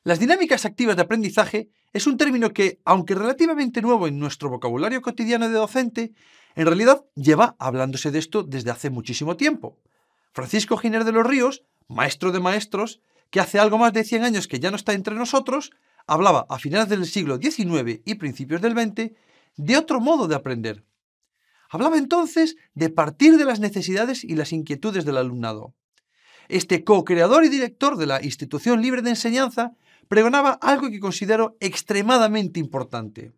Las dinámicas activas de aprendizaje es un término que, aunque relativamente nuevo en nuestro vocabulario cotidiano de docente, en realidad lleva hablándose de esto desde hace muchísimo tiempo. Francisco Giner de los Ríos, maestro de maestros, que hace algo más de 100 años que ya no está entre nosotros, hablaba a finales del siglo XIX y principios del XX de otro modo de aprender. Hablaba entonces de partir de las necesidades y las inquietudes del alumnado. Este co-creador y director de la Institución Libre de Enseñanza pregonaba algo que considero extremadamente importante: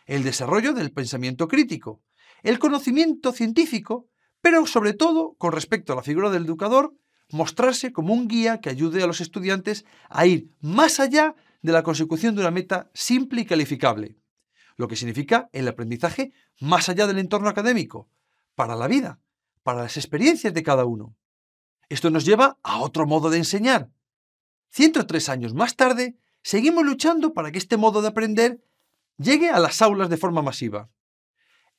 el desarrollo del pensamiento crítico, el conocimiento científico, pero sobre todo, con respecto a la figura del educador, mostrarse como un guía que ayude a los estudiantes a ir más allá de la consecución de una meta simple y calificable, lo que significa el aprendizaje más allá del entorno académico, para la vida, para las experiencias de cada uno. Esto nos lleva a otro modo de enseñar. 103 años más tarde, seguimos luchando para que este modo de aprender llegue a las aulas de forma masiva.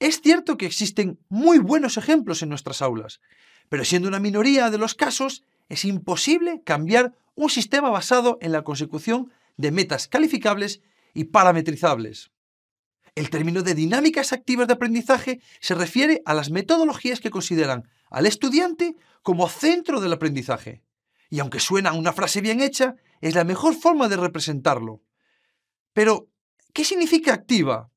Es cierto que existen muy buenos ejemplos en nuestras aulas, pero siendo una minoría de los casos, es imposible cambiar un sistema basado en la consecución de metas calificables y parametrizables. El término de dinámicas activas de aprendizaje se refiere a las metodologías que consideran al estudiante como centro del aprendizaje. Y aunque suena una frase bien hecha, es la mejor forma de representarlo. Pero, ¿qué significa activa?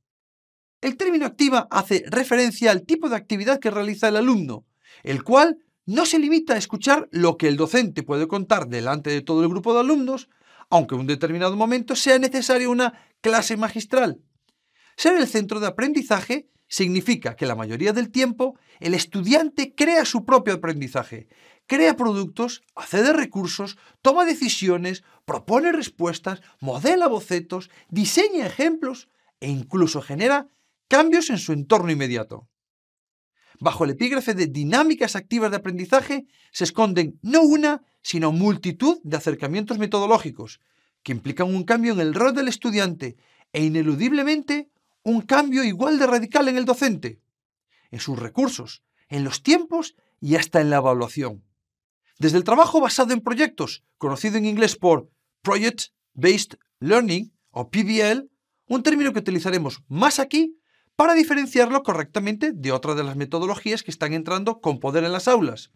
El término activa hace referencia al tipo de actividad que realiza el alumno, el cual no se limita a escuchar lo que el docente puede contar delante de todo el grupo de alumnos, aunque en un determinado momento sea necesaria una clase magistral. Ser el centro de aprendizaje significa que la mayoría del tiempo el estudiante crea su propio aprendizaje, crea productos, accede a recursos, toma decisiones, propone respuestas, modela bocetos, diseña ejemplos e incluso genera cambios en su entorno inmediato. Bajo el epígrafe de dinámicas activas de aprendizaje se esconden no una, sino multitud de acercamientos metodológicos que implican un cambio en el rol del estudiante e ineludiblemente un cambio igual de radical en el docente, en sus recursos, en los tiempos y hasta en la evaluación. Desde el trabajo basado en proyectos, conocido en inglés por Project Based Learning o PBL, un término que utilizaremos más aquí para diferenciarlo correctamente de otra de las metodologías que están entrando con poder en las aulas: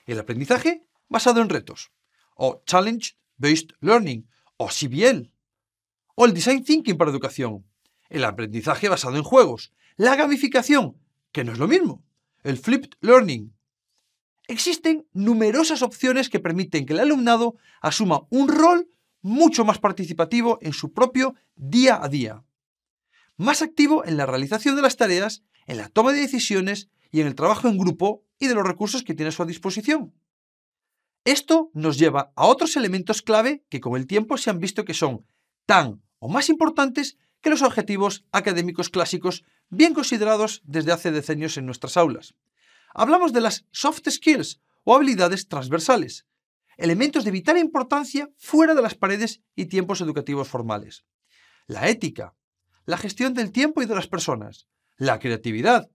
el aprendizaje basado en retos, o Challenge Based Learning, o CBL, o el Design Thinking para educación, el aprendizaje basado en juegos, la gamificación, que no es lo mismo, el Flipped Learning. Existen numerosas opciones que permiten que el alumnado asuma un rol mucho más participativo en su propio día a día, más activo en la realización de las tareas, en la toma de decisiones y en el trabajo en grupo y de los recursos que tiene a su disposición. Esto nos lleva a otros elementos clave que con el tiempo se han visto que son tan o más importantes que los objetivos académicos clásicos bien considerados desde hace decenios en nuestras aulas. Hablamos de las soft skills o habilidades transversales, elementos de vital importancia fuera de las paredes y tiempos educativos formales. La ética, la gestión del tiempo y de las personas, la creatividad,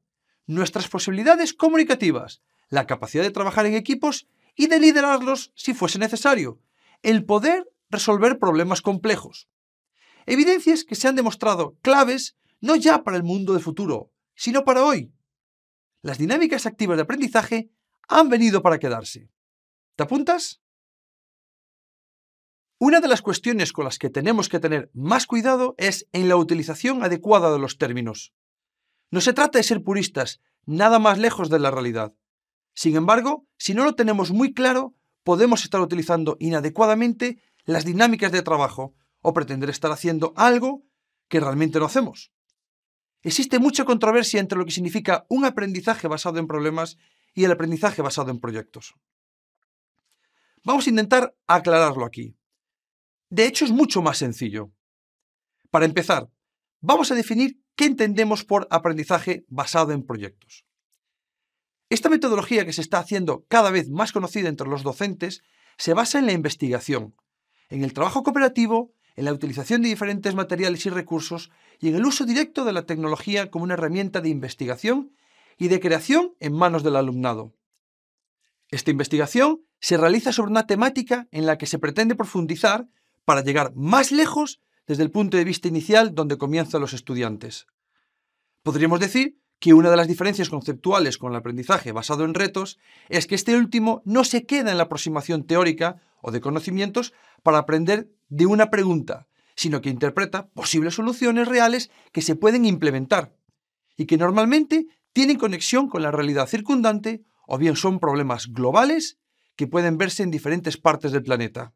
nuestras posibilidades comunicativas, la capacidad de trabajar en equipos y de liderarlos si fuese necesario, el poder resolver problemas complejos. Evidencias que se han demostrado claves no ya para el mundo del futuro, sino para hoy. Las dinámicas activas de aprendizaje han venido para quedarse. ¿Te apuntas? Una de las cuestiones con las que tenemos que tener más cuidado es en la utilización adecuada de los términos. No se trata de ser puristas, nada más lejos de la realidad. Sin embargo, si no lo tenemos muy claro, podemos estar utilizando inadecuadamente las dinámicas de trabajo o pretender estar haciendo algo que realmente no hacemos. Existe mucha controversia entre lo que significa un aprendizaje basado en problemas y el aprendizaje basado en proyectos. Vamos a intentar aclararlo aquí. De hecho, es mucho más sencillo. Para empezar, vamos a definir qué entendemos por aprendizaje basado en proyectos. Esta metodología, que se está haciendo cada vez más conocida entre los docentes, se basa en la investigación, en el trabajo cooperativo, en la utilización de diferentes materiales y recursos y en el uso directo de la tecnología como una herramienta de investigación y de creación en manos del alumnado. Esta investigación se realiza sobre una temática en la que se pretende profundizar para llegar más lejos desde el punto de vista inicial donde comienzan los estudiantes. Podríamos decir que una de las diferencias conceptuales con el aprendizaje basado en retos es que este último no se queda en la aproximación teórica o de conocimientos para aprender de una pregunta, sino que interpreta posibles soluciones reales que se pueden implementar y que normalmente tienen conexión con la realidad circundante o bien son problemas globales que pueden verse en diferentes partes del planeta.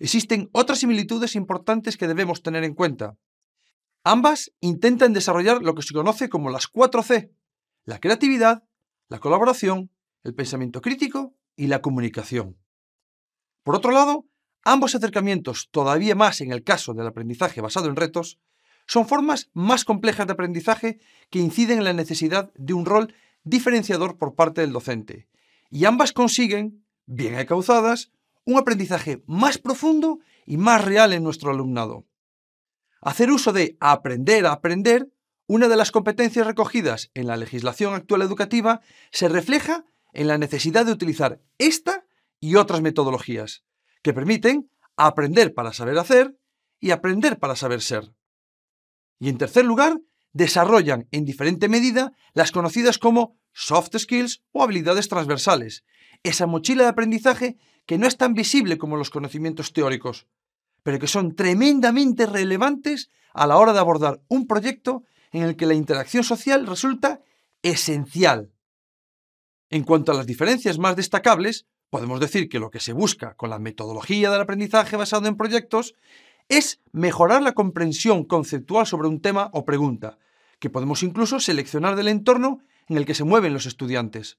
Existen otras similitudes importantes que debemos tener en cuenta. Ambas intentan desarrollar lo que se conoce como las 4C: la creatividad, la colaboración, el pensamiento crítico y la comunicación. Por otro lado, ambos acercamientos, todavía más en el caso del aprendizaje basado en retos, son formas más complejas de aprendizaje que inciden en la necesidad de un rol diferenciador por parte del docente, y ambas consiguen, bien encauzadas, un aprendizaje más profundo y más real en nuestro alumnado. Hacer uso de aprender a aprender, una de las competencias recogidas en la legislación actual educativa, se refleja en la necesidad de utilizar esta y otras metodologías, que permiten aprender para saber hacer y aprender para saber ser. Y en tercer lugar, desarrollan en diferente medida las conocidas como soft skills o habilidades transversales, esa mochila de aprendizaje que no es tan visible como los conocimientos teóricos, pero que son tremendamente relevantes a la hora de abordar un proyecto en el que la interacción social resulta esencial. En cuanto a las diferencias más destacables, podemos decir que lo que se busca con la metodología del aprendizaje basado en proyectos es mejorar la comprensión conceptual sobre un tema o pregunta, que podemos incluso seleccionar del entorno en el que se mueven los estudiantes.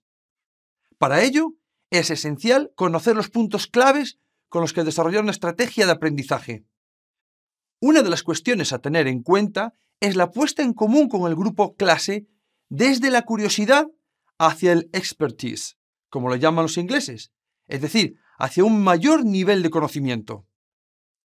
Para ello, es esencial conocer los puntos claves con los que desarrollar una estrategia de aprendizaje. Una de las cuestiones a tener en cuenta es la puesta en común con el grupo clase desde la curiosidad hacia el expertise, como lo llaman los ingleses, es decir, hacia un mayor nivel de conocimiento.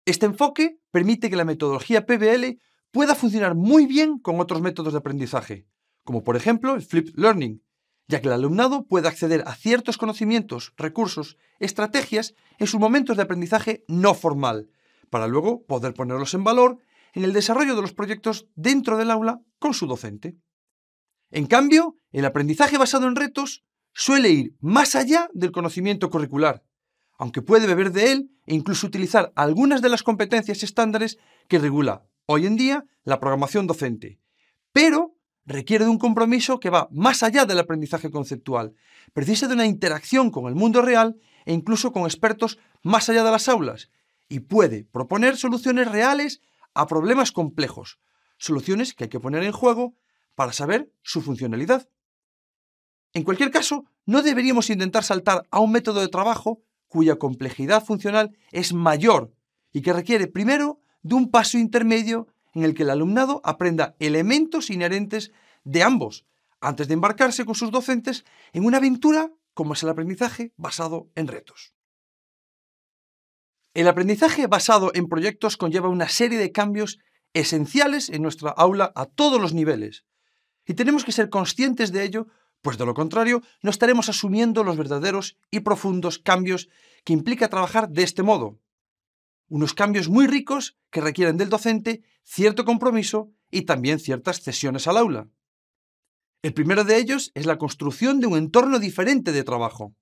Este enfoque permite que la metodología PBL pueda funcionar muy bien con otros métodos de aprendizaje, como por ejemplo el Flipped Learning, ya que el alumnado puede acceder a ciertos conocimientos, recursos, estrategias en sus momentos de aprendizaje no formal, para luego poder ponerlos en valor en el desarrollo de los proyectos dentro del aula con su docente. En cambio, el aprendizaje basado en retos suele ir más allá del conocimiento curricular, aunque puede beber de él e incluso utilizar algunas de las competencias estándares que regula hoy en día la programación docente, pero requiere de un compromiso que va más allá del aprendizaje conceptual, precisa de una interacción con el mundo real e incluso con expertos más allá de las aulas, y puede proponer soluciones reales a problemas complejos, soluciones que hay que poner en juego para saber su funcionalidad. En cualquier caso, no deberíamos intentar saltar a un método de trabajo cuya complejidad funcional es mayor y que requiere primero de un paso intermedio en el que el alumnado aprenda elementos inherentes de ambos, antes de embarcarse con sus docentes en una aventura como es el aprendizaje basado en retos. El aprendizaje basado en proyectos conlleva una serie de cambios esenciales en nuestra aula a todos los niveles, y tenemos que ser conscientes de ello, pues de lo contrario no estaremos asumiendo los verdaderos y profundos cambios que implica trabajar de este modo. Unos cambios muy ricos que requieren del docente cierto compromiso y también ciertas cesiones al aula. El primero de ellos es la construcción de un entorno diferente de trabajo.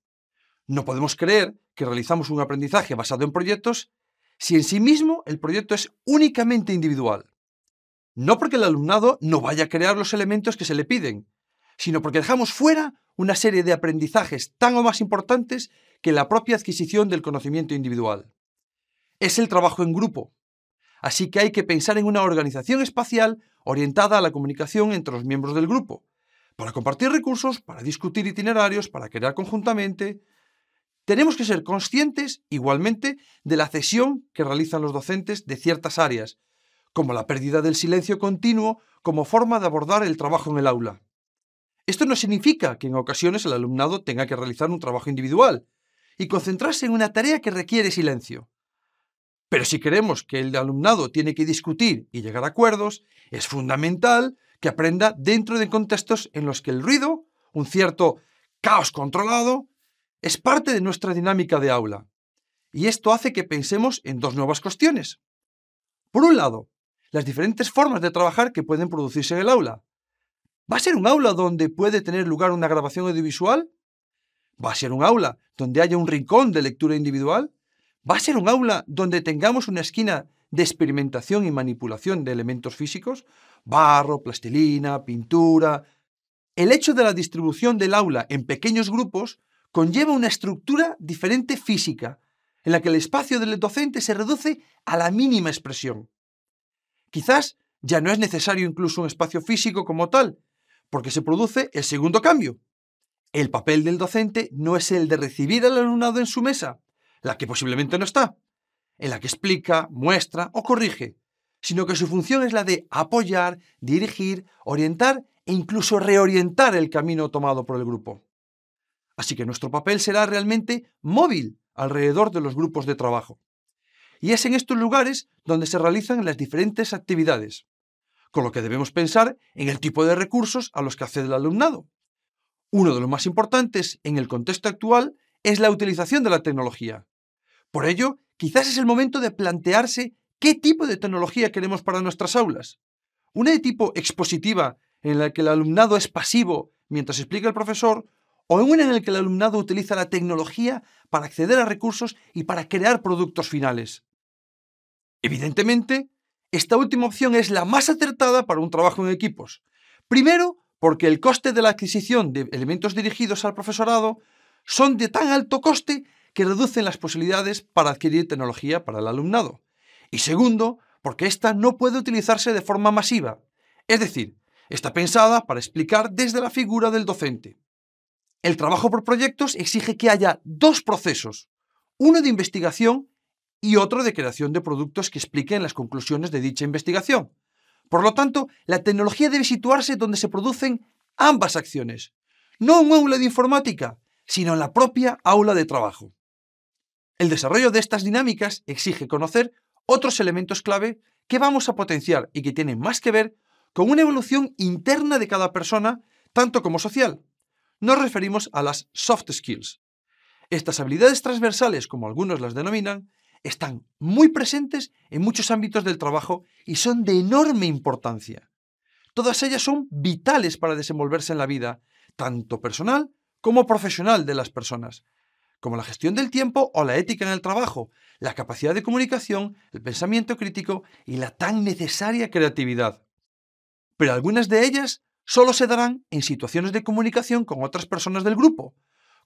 No podemos creer que realizamos un aprendizaje basado en proyectos si en sí mismo el proyecto es únicamente individual. No porque el alumnado no vaya a crear los elementos que se le piden, sino porque dejamos fuera una serie de aprendizajes tan o más importantes que la propia adquisición del conocimiento individual. Es el trabajo en grupo, así que hay que pensar en una organización espacial orientada a la comunicación entre los miembros del grupo, para compartir recursos, para discutir itinerarios, para crear conjuntamente. Tenemos que ser conscientes, igualmente, de la cesión que realizan los docentes de ciertas áreas, como la pérdida del silencio continuo como forma de abordar el trabajo en el aula. Esto no significa que en ocasiones el alumnado tenga que realizar un trabajo individual y concentrarse en una tarea que requiere silencio. Pero si queremos que el alumnado tiene que discutir y llegar a acuerdos, es fundamental que aprenda dentro de contextos en los que el ruido, un cierto caos controlado, es parte de nuestra dinámica de aula. Y esto hace que pensemos en dos nuevas cuestiones. Por un lado, las diferentes formas de trabajar que pueden producirse en el aula. ¿Va a ser un aula donde puede tener lugar una grabación audiovisual? ¿Va a ser un aula donde haya un rincón de lectura individual? ¿Va a ser un aula donde tengamos una esquina de experimentación y manipulación de elementos físicos? Barro, plastilina, pintura. El hecho de la distribución del aula en pequeños grupos conlleva una estructura diferente física, en la que el espacio del docente se reduce a la mínima expresión. Quizás ya no es necesario incluso un espacio físico como tal, porque se produce el segundo cambio. El papel del docente no es el de recibir al alumnado en su mesa, la que posiblemente no está, en la que explica, muestra o corrige, sino que su función es la de apoyar, dirigir, orientar e incluso reorientar el camino tomado por el grupo. Así que nuestro papel será realmente móvil alrededor de los grupos de trabajo. Y es en estos lugares donde se realizan las diferentes actividades, con lo que debemos pensar en el tipo de recursos a los que accede el alumnado. Uno de los más importantes en el contexto actual es la utilización de la tecnología. Por ello, quizás es el momento de plantearse qué tipo de tecnología queremos para nuestras aulas. ¿Una de tipo expositiva, en la que el alumnado es pasivo mientras explica el profesor, o una en la que el alumnado utiliza la tecnología para acceder a recursos y para crear productos finales? Evidentemente, esta última opción es la más acertada para un trabajo en equipos. Primero, porque el coste de la adquisición de elementos dirigidos al profesorado son de tan alto coste que reducen las posibilidades para adquirir tecnología para el alumnado. Y segundo, porque ésta no puede utilizarse de forma masiva, es decir, está pensada para explicar desde la figura del docente. El trabajo por proyectos exige que haya dos procesos, uno de investigación y otro de creación de productos que expliquen las conclusiones de dicha investigación. Por lo tanto, la tecnología debe situarse donde se producen ambas acciones, no en un aula de informática, sino en la propia aula de trabajo. El desarrollo de estas dinámicas exige conocer otros elementos clave que vamos a potenciar y que tienen más que ver con una evolución interna de cada persona, tanto como social. Nos referimos a las soft skills. Estas habilidades transversales, como algunos las denominan, están muy presentes en muchos ámbitos del trabajo y son de enorme importancia. Todas ellas son vitales para desenvolverse en la vida, tanto personal como profesional de las personas, como la gestión del tiempo o la ética en el trabajo, la capacidad de comunicación, el pensamiento crítico y la tan necesaria creatividad. Pero algunas de ellas solo se darán en situaciones de comunicación con otras personas del grupo,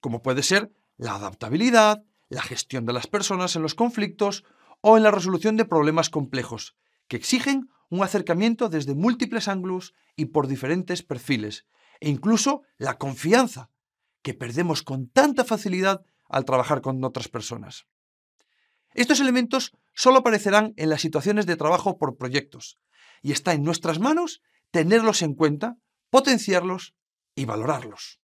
como puede ser la adaptabilidad, la gestión de las personas en los conflictos o en la resolución de problemas complejos, que exigen un acercamiento desde múltiples ángulos y por diferentes perfiles, e incluso la confianza, que perdemos con tanta facilidad al trabajar con otras personas. Estos elementos solo aparecerán en las situaciones de trabajo por proyectos, y está en nuestras manos tenerlos en cuenta, potenciarlos y valorarlos.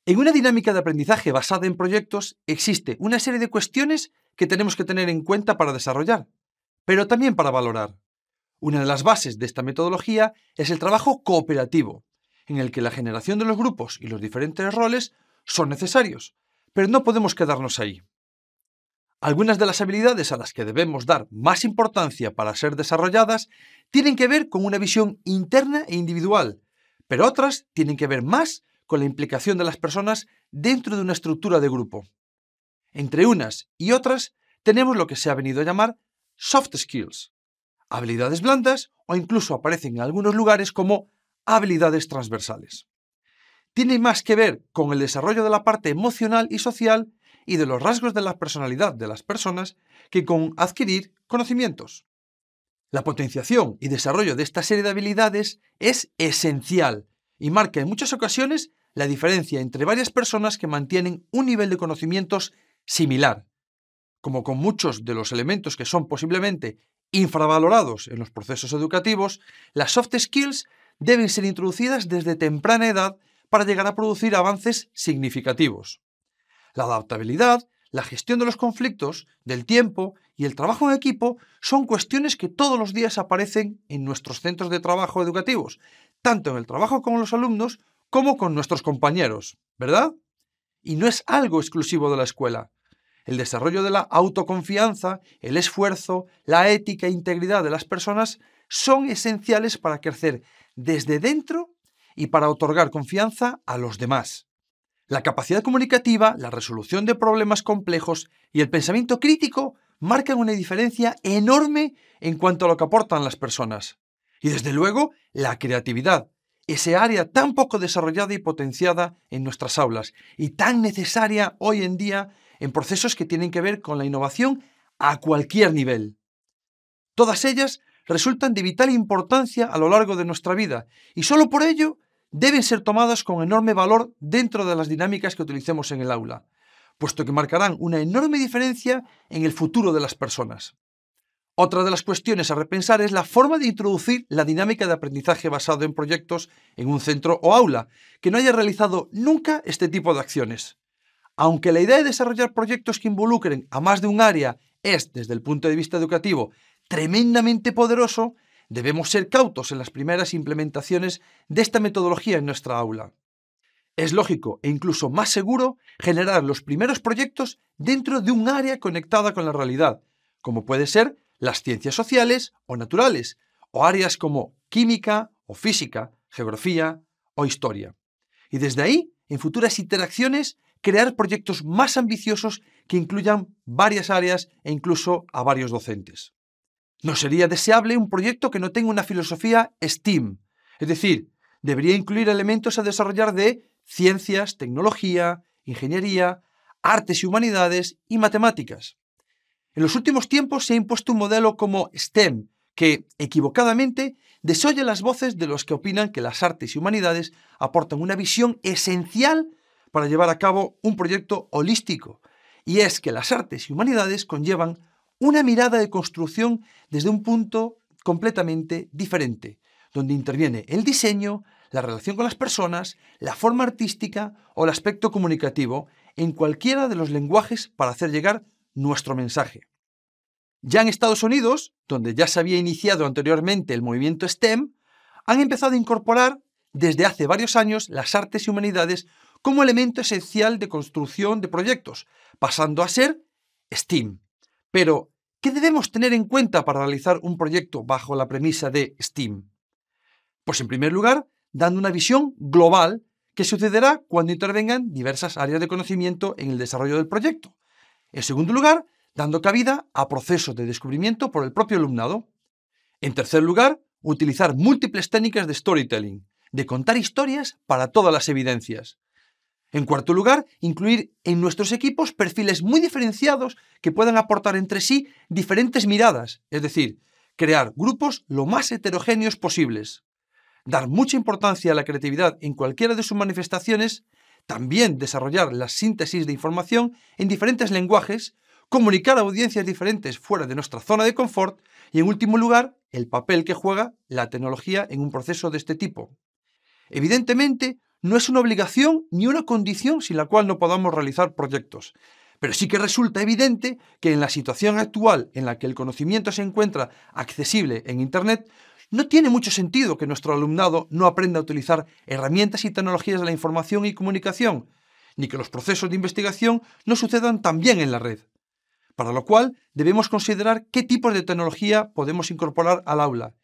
En una dinámica de aprendizaje basada en proyectos existe una serie de cuestiones que tenemos que tener en cuenta para desarrollar, pero también para valorar. Una de las bases de esta metodología es el trabajo cooperativo, en el que la generación de los grupos y los diferentes roles son necesarios, pero no podemos quedarnos ahí. Algunas de las habilidades a las que debemos dar más importancia para ser desarrolladas tienen que ver con una visión interna e individual, pero otras tienen que ver más con la implicación de las personas dentro de una estructura de grupo. Entre unas y otras tenemos lo que se ha venido a llamar soft skills, habilidades blandas o incluso aparecen en algunos lugares como habilidades transversales. Tiene más que ver con el desarrollo de la parte emocional y social y de los rasgos de la personalidad de las personas que con adquirir conocimientos. La potenciación y desarrollo de esta serie de habilidades es esencial y marca en muchas ocasiones la diferencia entre varias personas que mantienen un nivel de conocimientos similar. Como con muchos de los elementos que son posiblemente infravalorados en los procesos educativos, las soft skills deben ser introducidas desde temprana edad para llegar a producir avances significativos. La adaptabilidad, la gestión de los conflictos, del tiempo y el trabajo en equipo son cuestiones que todos los días aparecen en nuestros centros de trabajo educativos, tanto en el trabajo con los alumnos como con nuestros compañeros, ¿verdad? Y no es algo exclusivo de la escuela. El desarrollo de la autoconfianza, el esfuerzo, la ética e integridad de las personas son esenciales para crecer desde dentro y para otorgar confianza a los demás. La capacidad comunicativa, la resolución de problemas complejos y el pensamiento crítico marcan una diferencia enorme en cuanto a lo que aportan las personas. Y desde luego, la creatividad, ese área tan poco desarrollada y potenciada en nuestras aulas y tan necesaria hoy en día en procesos que tienen que ver con la innovación a cualquier nivel. Todas ellas resultan de vital importancia a lo largo de nuestra vida y solo por ello deben ser tomadas con enorme valor dentro de las dinámicas que utilicemos en el aula, puesto que marcarán una enorme diferencia en el futuro de las personas. Otra de las cuestiones a repensar es la forma de introducir la dinámica de aprendizaje basado en proyectos en un centro o aula, que no haya realizado nunca este tipo de acciones. Aunque la idea de desarrollar proyectos que involucren a más de un área es, desde el punto de vista educativo, tremendamente poderoso, debemos ser cautos en las primeras implementaciones de esta metodología en nuestra aula. Es lógico e incluso más seguro generar los primeros proyectos dentro de un área conectada con la realidad, como puede ser las ciencias sociales o naturales, o áreas como química o física, geografía o historia. Y desde ahí, en futuras interacciones, crear proyectos más ambiciosos que incluyan varias áreas e incluso a varios docentes. No sería deseable un proyecto que no tenga una filosofía STEAM, es decir, debería incluir elementos a desarrollar de ciencias, tecnología, ingeniería, artes y humanidades y matemáticas. En los últimos tiempos se ha impuesto un modelo como STEM, que, equivocadamente, desoye las voces de los que opinan que las artes y humanidades aportan una visión esencial para llevar a cabo un proyecto holístico, y es que las artes y humanidades conllevan una mirada de construcción desde un punto completamente diferente, donde interviene el diseño, la relación con las personas, la forma artística o el aspecto comunicativo en cualquiera de los lenguajes para hacer llegar nuestro mensaje. Ya en Estados Unidos, donde ya se había iniciado anteriormente el movimiento STEM, han empezado a incorporar desde hace varios años las artes y humanidades como elemento esencial de construcción de proyectos, pasando a ser STEAM. Pero, ¿qué debemos tener en cuenta para realizar un proyecto bajo la premisa de STEAM? Pues en primer lugar, dando una visión global que sucederá cuando intervengan diversas áreas de conocimiento en el desarrollo del proyecto. En segundo lugar, dando cabida a procesos de descubrimiento por el propio alumnado. En tercer lugar, utilizar múltiples técnicas de storytelling, de contar historias para todas las evidencias. En cuarto lugar, incluir en nuestros equipos perfiles muy diferenciados que puedan aportar entre sí diferentes miradas, es decir, crear grupos lo más heterogéneos posibles. Dar mucha importancia a la creatividad en cualquiera de sus manifestaciones, también desarrollar la síntesis de información en diferentes lenguajes, comunicar a audiencias diferentes fuera de nuestra zona de confort y, en último lugar, el papel que juega la tecnología en un proceso de este tipo. Evidentemente, no es una obligación ni una condición sin la cual no podamos realizar proyectos, pero sí que resulta evidente que en la situación actual en la que el conocimiento se encuentra accesible en Internet, no tiene mucho sentido que nuestro alumnado no aprenda a utilizar herramientas y tecnologías de la información y comunicación, ni que los procesos de investigación no sucedan también en la red. Para lo cual, debemos considerar qué tipos de tecnología podemos incorporar al aula.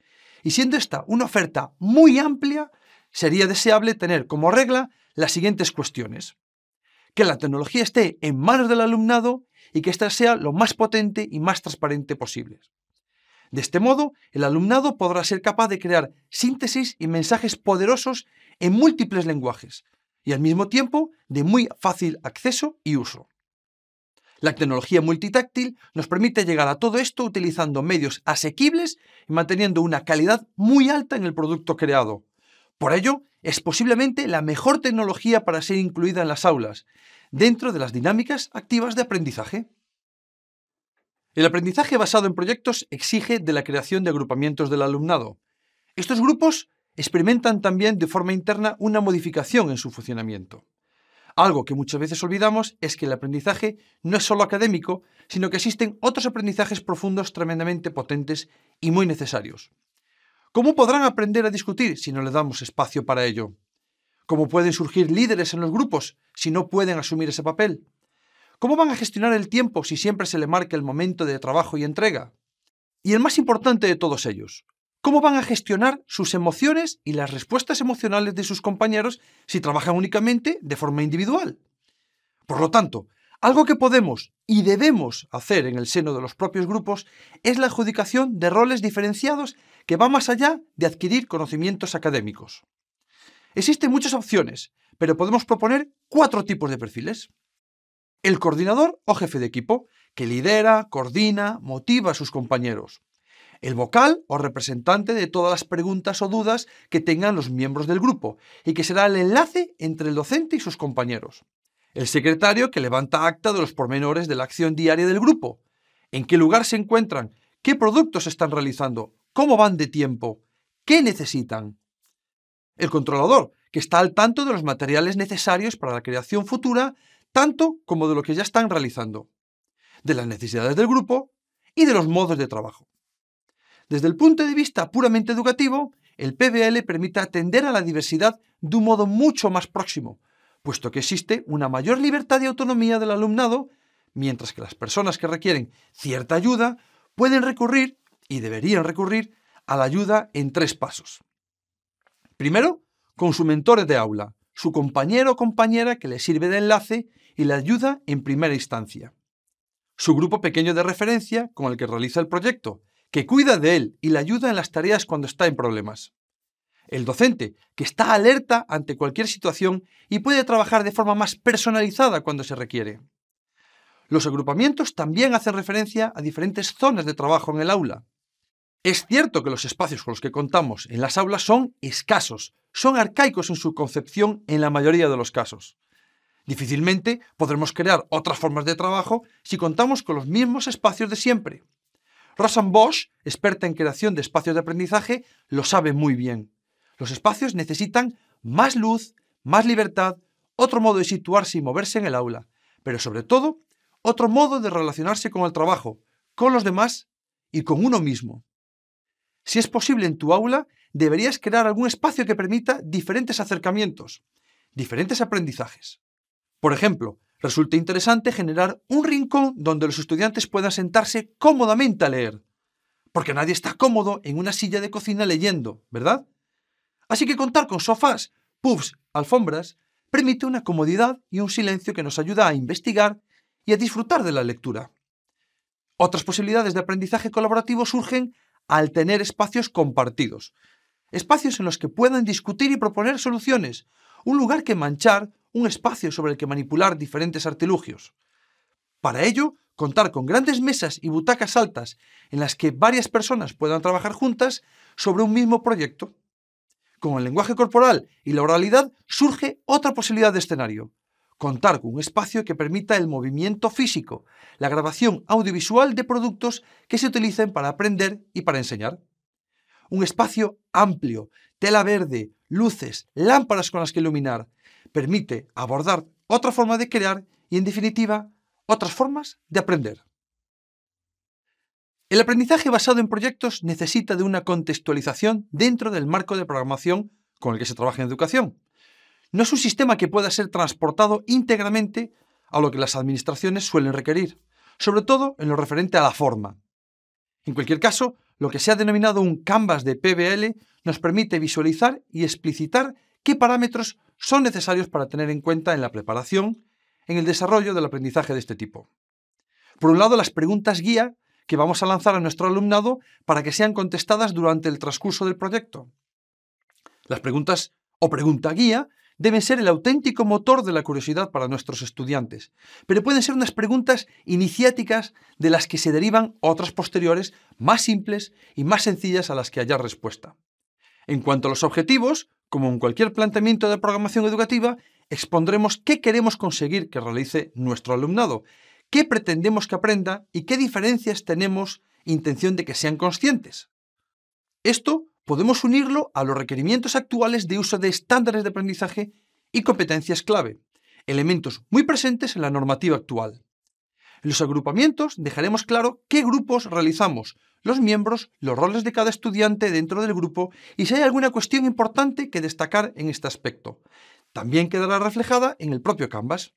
Y siendo esta una oferta muy amplia, sería deseable tener como regla las siguientes cuestiones. Que la tecnología esté en manos del alumnado y que ésta sea lo más potente y más transparente posible. De este modo, el alumnado podrá ser capaz de crear síntesis y mensajes poderosos en múltiples lenguajes y al mismo tiempo de muy fácil acceso y uso. La tecnología multitáctil nos permite llegar a todo esto utilizando medios asequibles y manteniendo una calidad muy alta en el producto creado. Por ello, es posiblemente la mejor tecnología para ser incluida en las aulas, dentro de las dinámicas activas de aprendizaje. El aprendizaje basado en proyectos exige de la creación de agrupamientos del alumnado. Estos grupos experimentan también de forma interna una modificación en su funcionamiento. Algo que muchas veces olvidamos es que el aprendizaje no es solo académico, sino que existen otros aprendizajes profundos tremendamente potentes y muy necesarios. ¿Cómo podrán aprender a discutir si no les damos espacio para ello? ¿Cómo pueden surgir líderes en los grupos si no pueden asumir ese papel? ¿Cómo van a gestionar el tiempo si siempre se le marca el momento de trabajo y entrega? Y el más importante de todos ellos, ¿cómo van a gestionar sus emociones y las respuestas emocionales de sus compañeros si trabajan únicamente de forma individual? Por lo tanto, algo que podemos y debemos hacer en el seno de los propios grupos es la adjudicación de roles diferenciados que va más allá de adquirir conocimientos académicos. Existen muchas opciones, pero podemos proponer 4 tipos de perfiles. El coordinador o jefe de equipo, que lidera, coordina, motiva a sus compañeros. El vocal o representante de todas las preguntas o dudas que tengan los miembros del grupo y que será el enlace entre el docente y sus compañeros. El secretario, que levanta acta de los pormenores de la acción diaria del grupo. En qué lugar se encuentran, qué productos están realizando, cómo van de tiempo, qué necesitan. El controlador, que está al tanto de los materiales necesarios para la creación futura, tanto como de lo que ya están realizando, de las necesidades del grupo y de los modos de trabajo. Desde el punto de vista puramente educativo, el PBL permite atender a la diversidad de un modo mucho más próximo, puesto que existe una mayor libertad y autonomía del alumnado, mientras que las personas que requieren cierta ayuda pueden recurrir, y deberían recurrir, a la ayuda en 3 pasos. Primero, con su mentor de aula, su compañero o compañera que le sirve de enlace y le ayuda en primera instancia. Su grupo pequeño de referencia con el que realiza el proyecto, que cuida de él y le ayuda en las tareas cuando está en problemas. El docente, que está alerta ante cualquier situación y puede trabajar de forma más personalizada cuando se requiere. Los agrupamientos también hacen referencia a diferentes zonas de trabajo en el aula. Es cierto que los espacios con los que contamos en las aulas son escasos, son arcaicos en su concepción en la mayoría de los casos. Difícilmente podremos crear otras formas de trabajo si contamos con los mismos espacios de siempre. Rosanne Bosch, experta en creación de espacios de aprendizaje, lo sabe muy bien. Los espacios necesitan más luz, más libertad, otro modo de situarse y moverse en el aula, pero sobre todo, otro modo de relacionarse con el trabajo, con los demás y con uno mismo. Si es posible en tu aula, deberías crear algún espacio que permita diferentes acercamientos, diferentes aprendizajes. Por ejemplo, resulta interesante generar un rincón donde los estudiantes puedan sentarse cómodamente a leer, porque nadie está cómodo en una silla de cocina leyendo, ¿verdad? Así que contar con sofás, puffs, alfombras, permite una comodidad y un silencio que nos ayuda a investigar y a disfrutar de la lectura. Otras posibilidades de aprendizaje colaborativo surgen al tener espacios compartidos, espacios en los que puedan discutir y proponer soluciones, un lugar que manchar, un espacio sobre el que manipular diferentes artilugios. Para ello, contar con grandes mesas y butacas altas en las que varias personas puedan trabajar juntas sobre un mismo proyecto. Con el lenguaje corporal y la oralidad surge otra posibilidad de escenario. Contar con un espacio que permita el movimiento físico, la grabación audiovisual de productos que se utilicen para aprender y para enseñar. Un espacio amplio, tela verde, luces, lámparas con las que iluminar, permite abordar otra forma de crear y, en definitiva, otras formas de aprender. El aprendizaje basado en proyectos necesita de una contextualización dentro del marco de programación con el que se trabaja en educación. No es un sistema que pueda ser transportado íntegramente a lo que las administraciones suelen requerir, sobre todo en lo referente a la forma. En cualquier caso, lo que se ha denominado un canvas de PBL nos permite visualizar y explicitar qué parámetros son necesarios para tener en cuenta en la preparación, en el desarrollo del aprendizaje de este tipo. Por un lado, las preguntas guía que vamos a lanzar a nuestro alumnado para que sean contestadas durante el transcurso del proyecto. Las preguntas o pregunta guía deben ser el auténtico motor de la curiosidad para nuestros estudiantes, pero pueden ser unas preguntas iniciáticas de las que se derivan otras posteriores más simples y más sencillas a las que haya respuesta. En cuanto a los objetivos, como en cualquier planteamiento de programación educativa, expondremos qué queremos conseguir que realice nuestro alumnado, qué pretendemos que aprenda y qué diferencias tenemos intención de que sean conscientes. Esto podemos unirlo a los requerimientos actuales de uso de estándares de aprendizaje y competencias clave, elementos muy presentes en la normativa actual. En los agrupamientos dejaremos claro qué grupos realizamos, los miembros, los roles de cada estudiante dentro del grupo y si hay alguna cuestión importante que destacar en este aspecto. También quedará reflejada en el propio Canvas.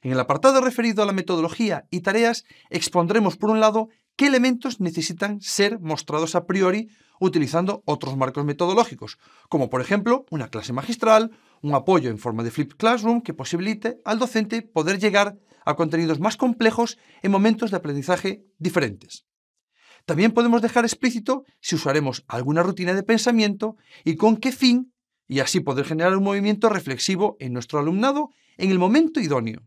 En el apartado referido a la metodología y tareas, expondremos por un lado qué elementos necesitan ser mostrados a priori utilizando otros marcos metodológicos, como por ejemplo una clase magistral, un apoyo en forma de flipped classroom que posibilite al docente poder llegar a contenidos más complejos en momentos de aprendizaje diferentes. También podemos dejar explícito si usaremos alguna rutina de pensamiento y con qué fin, y así poder generar un movimiento reflexivo en nuestro alumnado en el momento idóneo.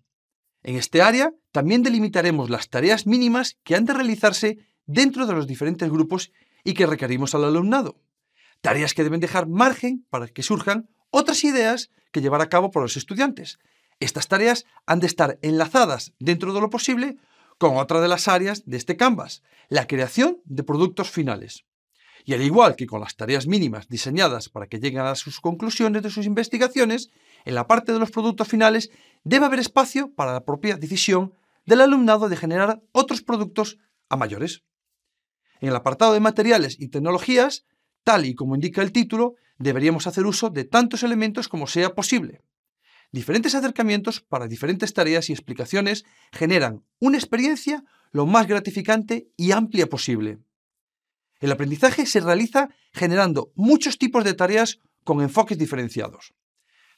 En este área también delimitaremos las tareas mínimas que han de realizarse dentro de los diferentes grupos y que requerimos al alumnado. Tareas que deben dejar margen para que surjan otras ideas que llevar a cabo por los estudiantes. Estas tareas han de estar enlazadas dentro de lo posible con otra de las áreas de este Canvas, la creación de productos finales. Y al igual que con las tareas mínimas diseñadas para que lleguen a sus conclusiones de sus investigaciones, en la parte de los productos finales debe haber espacio para la propia decisión del alumnado de generar otros productos a mayores. En el apartado de materiales y tecnologías, tal y como indica el título, deberíamos hacer uso de tantos elementos como sea posible. Diferentes acercamientos para diferentes tareas y explicaciones generan una experiencia lo más gratificante y amplia posible. El aprendizaje se realiza generando muchos tipos de tareas con enfoques diferenciados.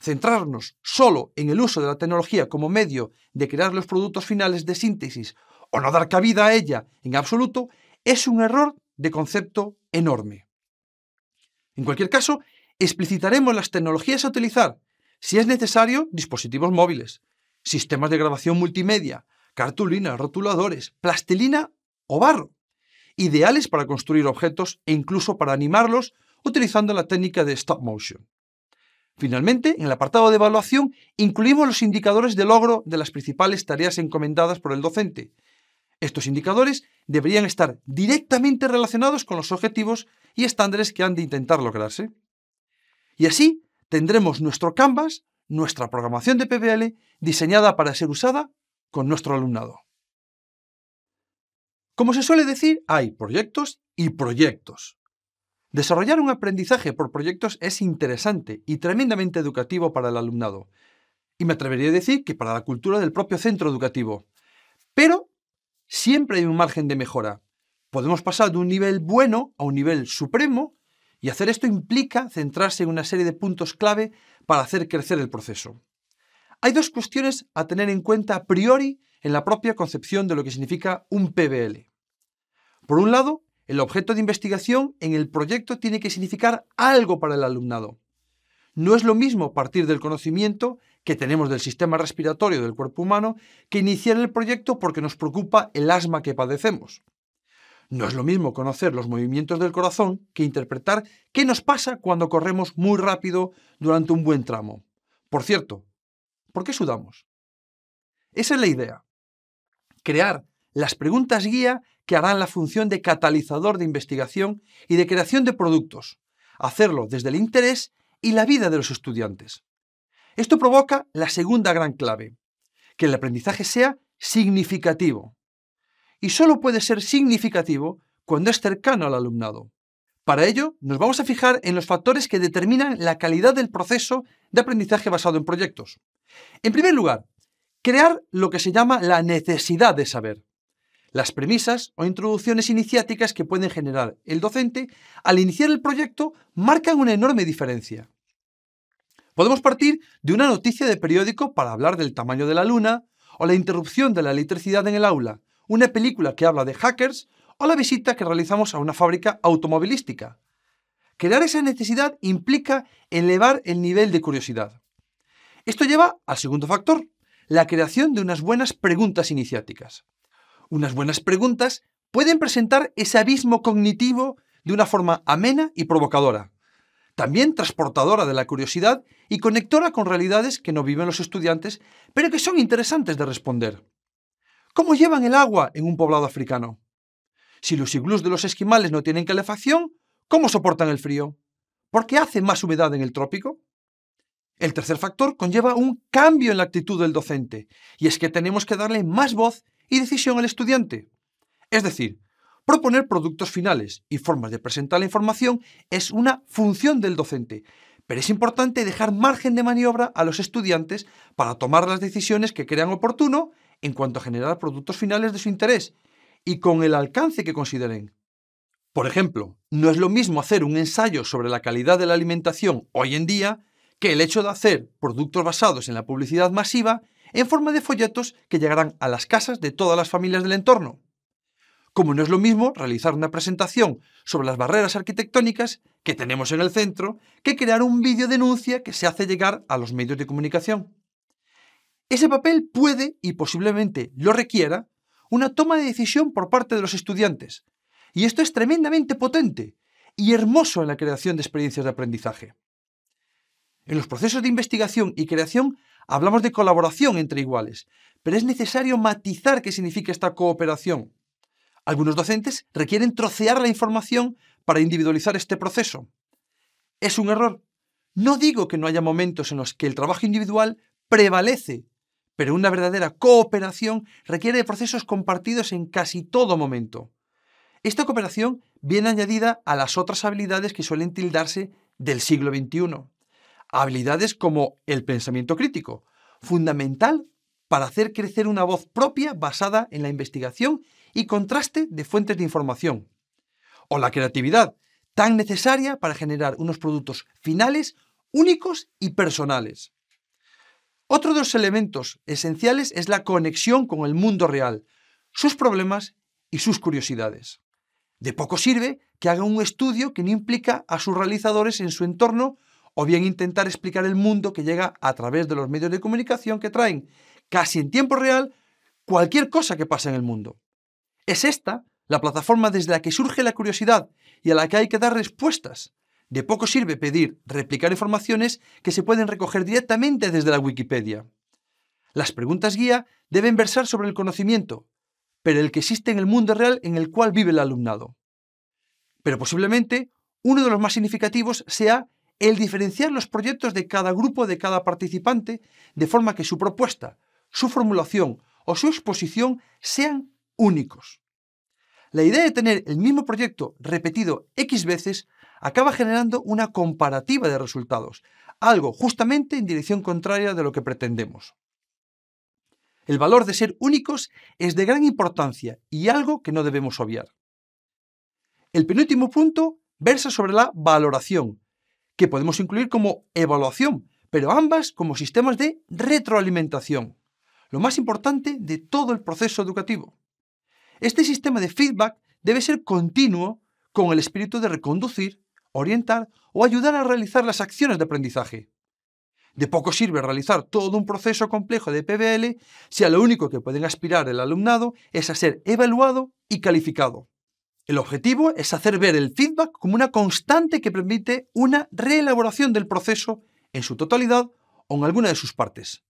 Centrarnos solo en el uso de la tecnología como medio de crear los productos finales de síntesis o no dar cabida a ella en absoluto es un error de concepto enorme. En cualquier caso, explicitaremos las tecnologías a utilizar, si es necesario, dispositivos móviles, sistemas de grabación multimedia, cartulinas, rotuladores, plastilina o barro, ideales para construir objetos e incluso para animarlos utilizando la técnica de stop motion. Finalmente, en el apartado de evaluación, incluimos los indicadores de logro de las principales tareas encomendadas por el docente. Estos indicadores deberían estar directamente relacionados con los objetivos y estándares que han de intentar lograrse. Y así tendremos nuestro Canvas, nuestra programación de PBL, diseñada para ser usada con nuestro alumnado. Como se suele decir, hay proyectos y proyectos. Desarrollar un aprendizaje por proyectos es interesante y tremendamente educativo para el alumnado. Y me atrevería a decir que para la cultura del propio centro educativo. Pero siempre hay un margen de mejora. Podemos pasar de un nivel bueno a un nivel supremo y hacer esto implica centrarse en una serie de puntos clave para hacer crecer el proceso. Hay dos cuestiones a tener en cuenta a priori en la propia concepción de lo que significa un PBL. Por un lado, el objeto de investigación en el proyecto tiene que significar algo para el alumnado. No es lo mismo partir del conocimiento que tenemos del sistema respiratorio del cuerpo humano que iniciar el proyecto porque nos preocupa el asma que padecemos. No es lo mismo conocer los movimientos del corazón que interpretar qué nos pasa cuando corremos muy rápido durante un buen tramo. Por cierto, ¿por qué sudamos? Esa es la idea. Crear las preguntas guía que harán la función de catalizador de investigación y de creación de productos. Hacerlo desde el interés y la vida de los estudiantes. Esto provoca la segunda gran clave, que el aprendizaje sea significativo. Y solo puede ser significativo cuando es cercano al alumnado. Para ello, nos vamos a fijar en los factores que determinan la calidad del proceso de aprendizaje basado en proyectos. En primer lugar, crear lo que se llama la necesidad de saber. Las premisas o introducciones iniciáticas que pueden generar el docente al iniciar el proyecto marcan una enorme diferencia. Podemos partir de una noticia de periódico para hablar del tamaño de la luna, o la interrupción de la electricidad en el aula, una película que habla de hackers, o la visita que realizamos a una fábrica automovilística. Crear esa necesidad implica elevar el nivel de curiosidad. Esto lleva al segundo factor, la creación de unas buenas preguntas iniciáticas. Unas buenas preguntas pueden presentar ese abismo cognitivo de una forma amena y provocadora, también transportadora de la curiosidad y conectora con realidades que no viven los estudiantes, pero que son interesantes de responder. ¿Cómo llevan el agua en un poblado africano? Si los iglús de los esquimales no tienen calefacción, ¿cómo soportan el frío? ¿Por qué hace más humedad en el trópico? El tercer factor conlleva un cambio en la actitud del docente, y es que tenemos que darle más voz y decisión al estudiante. Es decir, proponer productos finales y formas de presentar la información es una función del docente, pero es importante dejar margen de maniobra a los estudiantes para tomar las decisiones que crean oportuno en cuanto a generar productos finales de su interés y con el alcance que consideren. Por ejemplo, no es lo mismo hacer un ensayo sobre la calidad de la alimentación hoy en día que el hecho de hacer productos basados en la publicidad masiva en forma de folletos que llegarán a las casas de todas las familias del entorno. Como no es lo mismo realizar una presentación sobre las barreras arquitectónicas que tenemos en el centro que crear un vídeo denuncia que se hace llegar a los medios de comunicación. Ese papel puede, y posiblemente lo requiera, una toma de decisión por parte de los estudiantes, y esto es tremendamente potente y hermoso en la creación de experiencias de aprendizaje. En los procesos de investigación y creación hablamos de colaboración entre iguales, pero es necesario matizar qué significa esta cooperación. Algunos docentes requieren trocear la información para individualizar este proceso. Es un error. No digo que no haya momentos en los que el trabajo individual prevalece, pero una verdadera cooperación requiere de procesos compartidos en casi todo momento. Esta cooperación viene añadida a las otras habilidades que suelen tildarse del siglo XXI. Habilidades como el pensamiento crítico, fundamental para hacer crecer una voz propia basada en la investigación y contraste de fuentes de información. O la creatividad, tan necesaria para generar unos productos finales únicos y personales. Otro de los elementos esenciales es la conexión con el mundo real, sus problemas y sus curiosidades. De poco sirve que haga un estudio que no implica a sus realizadores en su entorno o bien intentar explicar el mundo que llega a través de los medios de comunicación que traen, casi en tiempo real, cualquier cosa que pasa en el mundo. Es esta la plataforma desde la que surge la curiosidad y a la que hay que dar respuestas. De poco sirve pedir replicar informaciones que se pueden recoger directamente desde la Wikipedia. Las preguntas guía deben versar sobre el conocimiento, pero el que existe en el mundo real en el cual vive el alumnado. Pero posiblemente uno de los más significativos sea el diferenciar los proyectos de cada grupo, de cada participante, de forma que su propuesta, su formulación o su exposición sean únicos. La idea de tener el mismo proyecto repetido X veces acaba generando una comparativa de resultados, algo justamente en dirección contraria de lo que pretendemos. El valor de ser únicos es de gran importancia y algo que no debemos obviar. El penúltimo punto versa sobre la valoración, que podemos incluir como evaluación, pero ambas como sistemas de retroalimentación, lo más importante de todo el proceso educativo. Este sistema de feedback debe ser continuo con el espíritu de reconducir, orientar o ayudar a realizar las acciones de aprendizaje. De poco sirve realizar todo un proceso complejo de PBL si a lo único que pueden aspirar el alumnado es a ser evaluado y calificado. El objetivo es hacer ver el feedback como una constante que permite una reelaboración del proceso en su totalidad o en alguna de sus partes.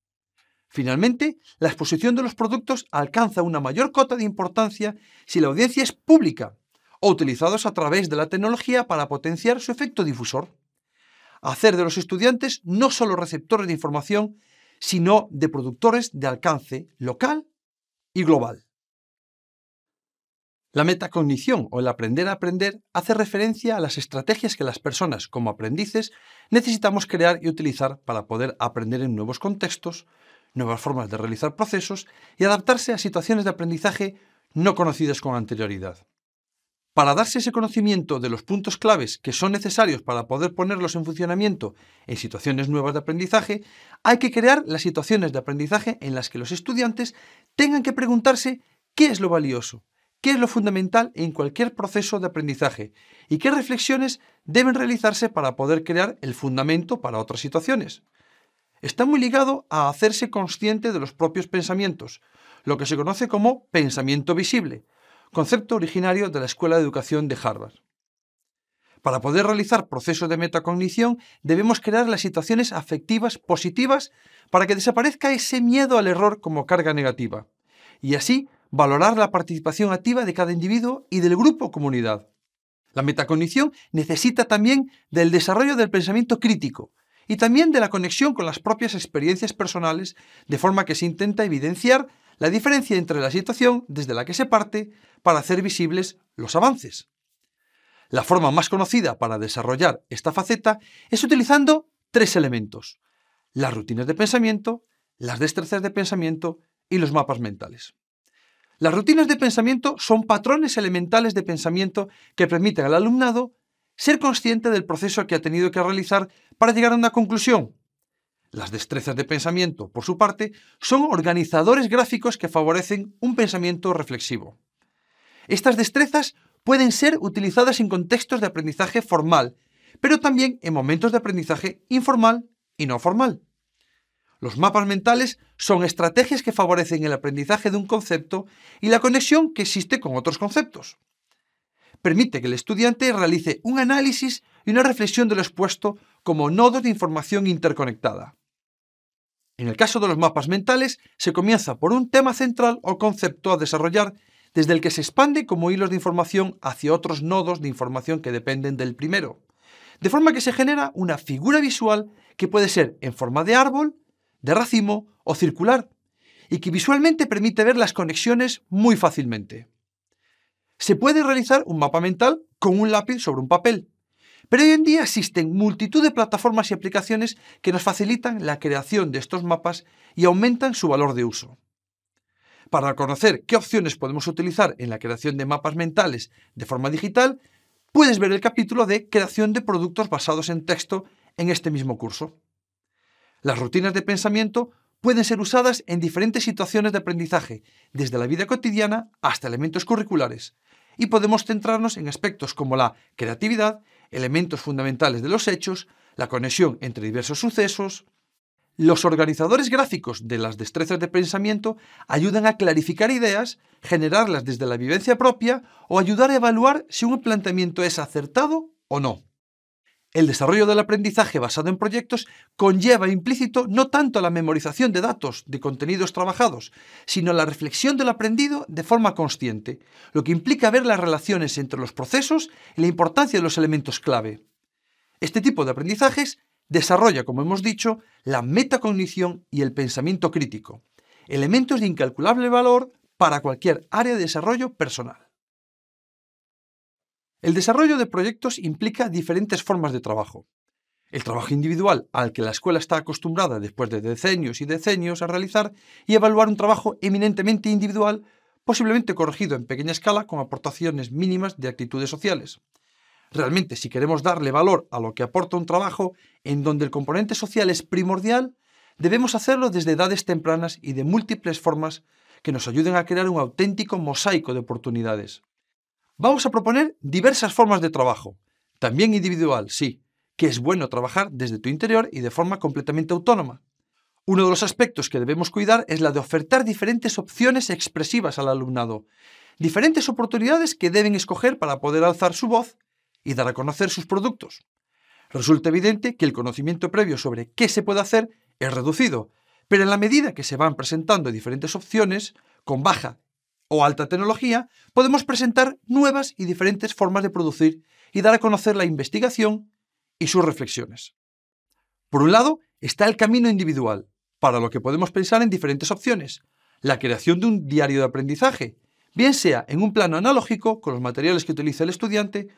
Finalmente, la exposición de los productos alcanza una mayor cota de importancia si la audiencia es pública o utilizados a través de la tecnología para potenciar su efecto difusor. Hacer de los estudiantes no solo receptores de información, sino de productores de alcance local y global. La metacognición o el aprender a aprender hace referencia a las estrategias que las personas, como aprendices, necesitamos crear y utilizar para poder aprender en nuevos contextos, nuevas formas de realizar procesos y adaptarse a situaciones de aprendizaje no conocidas con anterioridad. Para darse ese conocimiento de los puntos claves que son necesarios para poder ponerlos en funcionamiento en situaciones nuevas de aprendizaje, hay que crear las situaciones de aprendizaje en las que los estudiantes tengan que preguntarse qué es lo valioso, qué es lo fundamental en cualquier proceso de aprendizaje y qué reflexiones deben realizarse para poder crear el fundamento para otras situaciones. Está muy ligado a hacerse consciente de los propios pensamientos, lo que se conoce como pensamiento visible, concepto originario de la Escuela de Educación de Harvard. Para poder realizar procesos de metacognición debemos crear las situaciones afectivas positivas para que desaparezca ese miedo al error como carga negativa y así valorar la participación activa de cada individuo y del grupo o comunidad. La metacognición necesita también del desarrollo del pensamiento crítico y también de la conexión con las propias experiencias personales, de forma que se intenta evidenciar la diferencia entre la situación desde la que se parte para hacer visibles los avances. La forma más conocida para desarrollar esta faceta es utilizando 3 elementos: las rutinas de pensamiento, las destrezas de pensamiento y los mapas mentales. Las rutinas de pensamiento son patrones elementales de pensamiento que permiten al alumnado ser consciente del proceso que ha tenido que realizar para llegar a una conclusión. Las destrezas de pensamiento, por su parte, son organizadores gráficos que favorecen un pensamiento reflexivo. Estas destrezas pueden ser utilizadas en contextos de aprendizaje formal, pero también en momentos de aprendizaje informal y no formal. Los mapas mentales son estrategias que favorecen el aprendizaje de un concepto y la conexión que existe con otros conceptos. Permite que el estudiante realice un análisis y una reflexión de lo expuesto como nodos de información interconectada. En el caso de los mapas mentales, se comienza por un tema central o concepto a desarrollar, desde el que se expande como hilos de información hacia otros nodos de información que dependen del primero, de forma que se genera una figura visual que puede ser en forma de árbol, de racimo o circular, y que visualmente permite ver las conexiones muy fácilmente. Se puede realizar un mapa mental con un lápiz sobre un papel, pero hoy en día existen multitud de plataformas y aplicaciones que nos facilitan la creación de estos mapas y aumentan su valor de uso. Para conocer qué opciones podemos utilizar en la creación de mapas mentales de forma digital, puedes ver el capítulo de creación de productos basados en texto en este mismo curso. Las rutinas de pensamiento pueden ser usadas en diferentes situaciones de aprendizaje, desde la vida cotidiana hasta elementos curriculares, y podemos centrarnos en aspectos como la creatividad, elementos fundamentales de los hechos, la conexión entre diversos sucesos. Los organizadores gráficos de las destrezas de pensamiento ayudan a clarificar ideas, generarlas desde la vivencia propia o ayudar a evaluar si un planteamiento es acertado o no. El desarrollo del aprendizaje basado en proyectos conlleva implícito no tanto la memorización de datos de contenidos trabajados, sino la reflexión del aprendido de forma consciente, lo que implica ver las relaciones entre los procesos y la importancia de los elementos clave. Este tipo de aprendizajes desarrolla, como hemos dicho, la metacognición y el pensamiento crítico, elementos de incalculable valor para cualquier área de desarrollo personal. El desarrollo de proyectos implica diferentes formas de trabajo. El trabajo individual, al que la escuela está acostumbrada después de decenios y decenios a realizar y evaluar un trabajo eminentemente individual, posiblemente corregido en pequeña escala con aportaciones mínimas de actitudes sociales. Realmente, si queremos darle valor a lo que aporta un trabajo en donde el componente social es primordial, debemos hacerlo desde edades tempranas y de múltiples formas que nos ayuden a crear un auténtico mosaico de oportunidades. Vamos a proponer diversas formas de trabajo, también individual, sí, que es bueno trabajar desde tu interior y de forma completamente autónoma. Uno de los aspectos que debemos cuidar es la de ofertar diferentes opciones expresivas al alumnado, diferentes oportunidades que deben escoger para poder alzar su voz y dar a conocer sus productos. Resulta evidente que el conocimiento previo sobre qué se puede hacer es reducido, pero en la medida que se van presentando diferentes opciones, con baja o alta tecnología, podemos presentar nuevas y diferentes formas de producir y dar a conocer la investigación y sus reflexiones. Por un lado, está el camino individual, para lo que podemos pensar en diferentes opciones. La creación de un diario de aprendizaje, bien sea en un plano analógico, con los materiales que utiliza el estudiante,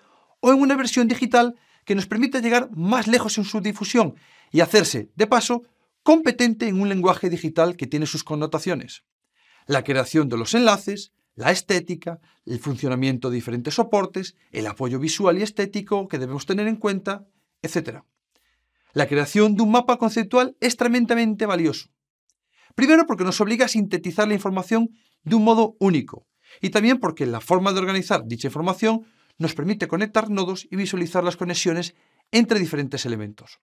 o en una versión digital que nos permita llegar más lejos en su difusión y hacerse, de paso, competente en un lenguaje digital que tiene sus connotaciones. La creación de los enlaces, la estética, el funcionamiento de diferentes soportes, el apoyo visual y estético que debemos tener en cuenta, etc. La creación de un mapa conceptual es tremendamente valioso. Primero porque nos obliga a sintetizar la información de un modo único y también porque la forma de organizar dicha información nos permite conectar nodos y visualizar las conexiones entre diferentes elementos.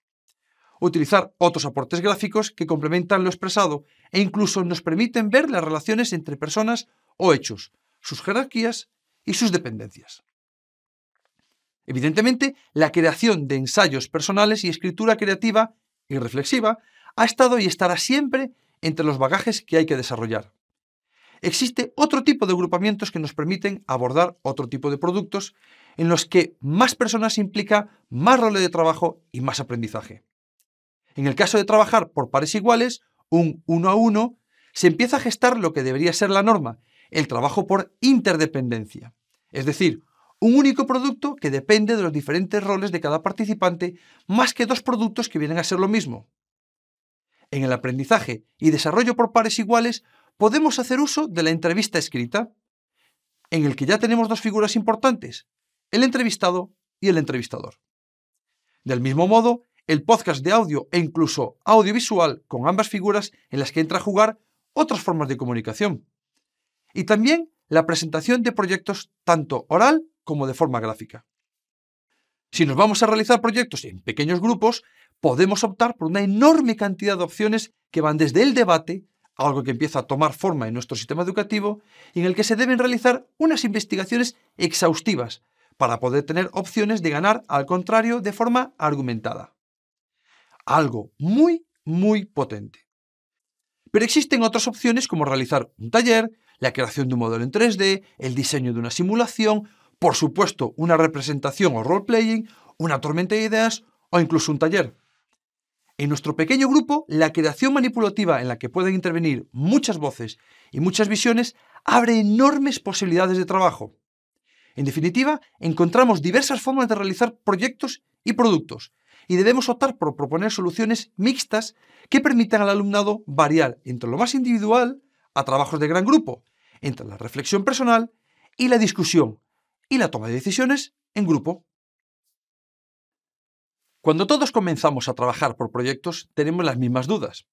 Utilizar otros aportes gráficos que complementan lo expresado e incluso nos permiten ver las relaciones entre personas o hechos, sus jerarquías y sus dependencias. Evidentemente, la creación de ensayos personales y escritura creativa y reflexiva ha estado y estará siempre entre los bagajes que hay que desarrollar. Existe otro tipo de agrupamientos que nos permiten abordar otro tipo de productos en los que más personas implica más roles de trabajo y más aprendizaje. En el caso de trabajar por pares iguales, un 1 a 1, se empieza a gestar lo que debería ser la norma, el trabajo por interdependencia. Es decir, un único producto que depende de los diferentes roles de cada participante, más que dos productos que vienen a ser lo mismo. En el aprendizaje y desarrollo por pares iguales, podemos hacer uso de la entrevista escrita, en el que ya tenemos dos figuras importantes, el entrevistado y el entrevistador. Del mismo modo, el podcast de audio e incluso audiovisual con ambas figuras en las que entra a jugar otras formas de comunicación. Y también la presentación de proyectos tanto oral como de forma gráfica. Si nos vamos a realizar proyectos en pequeños grupos, podemos optar por una enorme cantidad de opciones que van desde el debate, algo que empieza a tomar forma en nuestro sistema educativo, y en el que se deben realizar unas investigaciones exhaustivas para poder tener opciones de ganar al contrario de forma argumentada. Algo muy, muy potente. Pero existen otras opciones como realizar un taller, la creación de un modelo en 3D, el diseño de una simulación, por supuesto una representación o role-playing, una tormenta de ideas o incluso un taller. En nuestro pequeño grupo, la creación manipulativa en la que pueden intervenir muchas voces y muchas visiones abre enormes posibilidades de trabajo. En definitiva, encontramos diversas formas de realizar proyectos y productos, y debemos optar por proponer soluciones mixtas que permitan al alumnado variar entre lo más individual a trabajos de gran grupo, entre la reflexión personal y la discusión y la toma de decisiones en grupo. Cuando todos comenzamos a trabajar por proyectos, tenemos las mismas dudas.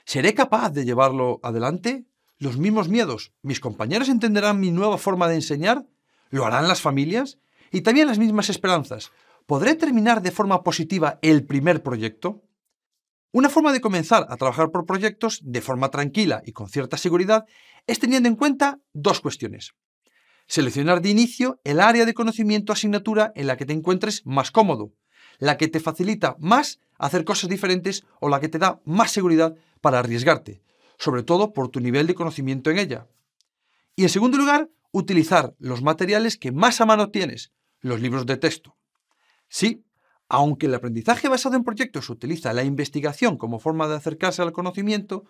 ¿Seré capaz de llevarlo adelante? ¿Los mismos miedos? ¿Mis compañeros entenderán mi nueva forma de enseñar? ¿Lo harán las familias? Y también las mismas esperanzas. ¿Podré terminar de forma positiva el primer proyecto? Una forma de comenzar a trabajar por proyectos de forma tranquila y con cierta seguridad es teniendo en cuenta dos cuestiones. Seleccionar de inicio el área de conocimiento o asignatura en la que te encuentres más cómodo, la que te facilita más hacer cosas diferentes o la que te da más seguridad para arriesgarte, sobre todo por tu nivel de conocimiento en ella. Y en segundo lugar, utilizar los materiales que más a mano tienes, los libros de texto. Sí, aunque el aprendizaje basado en proyectos utiliza la investigación como forma de acercarse al conocimiento,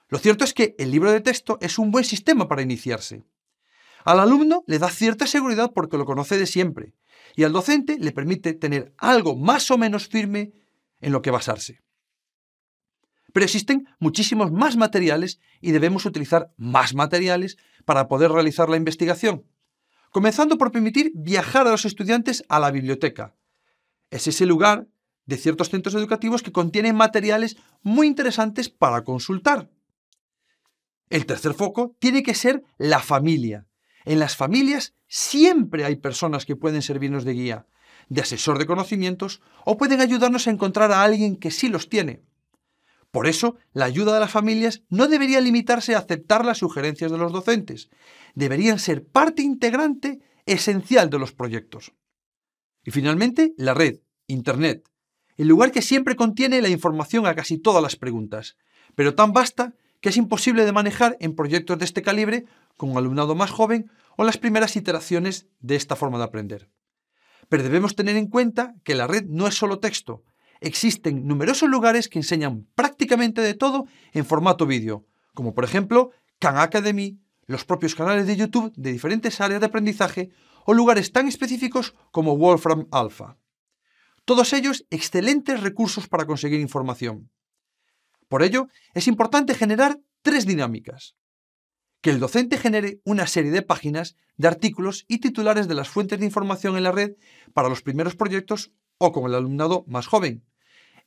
lo cierto es que el libro de texto es un buen sistema para iniciarse. Al alumno le da cierta seguridad porque lo conoce de siempre, y al docente le permite tener algo más o menos firme en lo que basarse. Pero existen muchísimos más materiales y debemos utilizar más materiales para poder realizar la investigación, comenzando por permitir viajar a los estudiantes a la biblioteca. Es ese lugar de ciertos centros educativos que contienen materiales muy interesantes para consultar. El tercer foco tiene que ser la familia. En las familias siempre hay personas que pueden servirnos de guía, de asesor de conocimientos o pueden ayudarnos a encontrar a alguien que sí los tiene. Por eso, la ayuda de las familias no debería limitarse a aceptar las sugerencias de los docentes. Deberían ser parte integrante esencial de los proyectos. Y finalmente, la red, Internet, el lugar que siempre contiene la información a casi todas las preguntas, pero tan vasta que es imposible de manejar en proyectos de este calibre con un alumnado más joven o en las primeras iteraciones de esta forma de aprender. Pero debemos tener en cuenta que la red no es solo texto. Existen numerosos lugares que enseñan prácticamente de todo en formato vídeo, como por ejemplo Khan Academy, los propios canales de YouTube de diferentes áreas de aprendizaje o lugares tan específicos como Wolfram Alpha. Todos ellos excelentes recursos para conseguir información. Por ello, es importante generar tres dinámicas. Que el docente genere una serie de páginas, de artículos y titulares de las fuentes de información en la red para los primeros proyectos o con el alumnado más joven.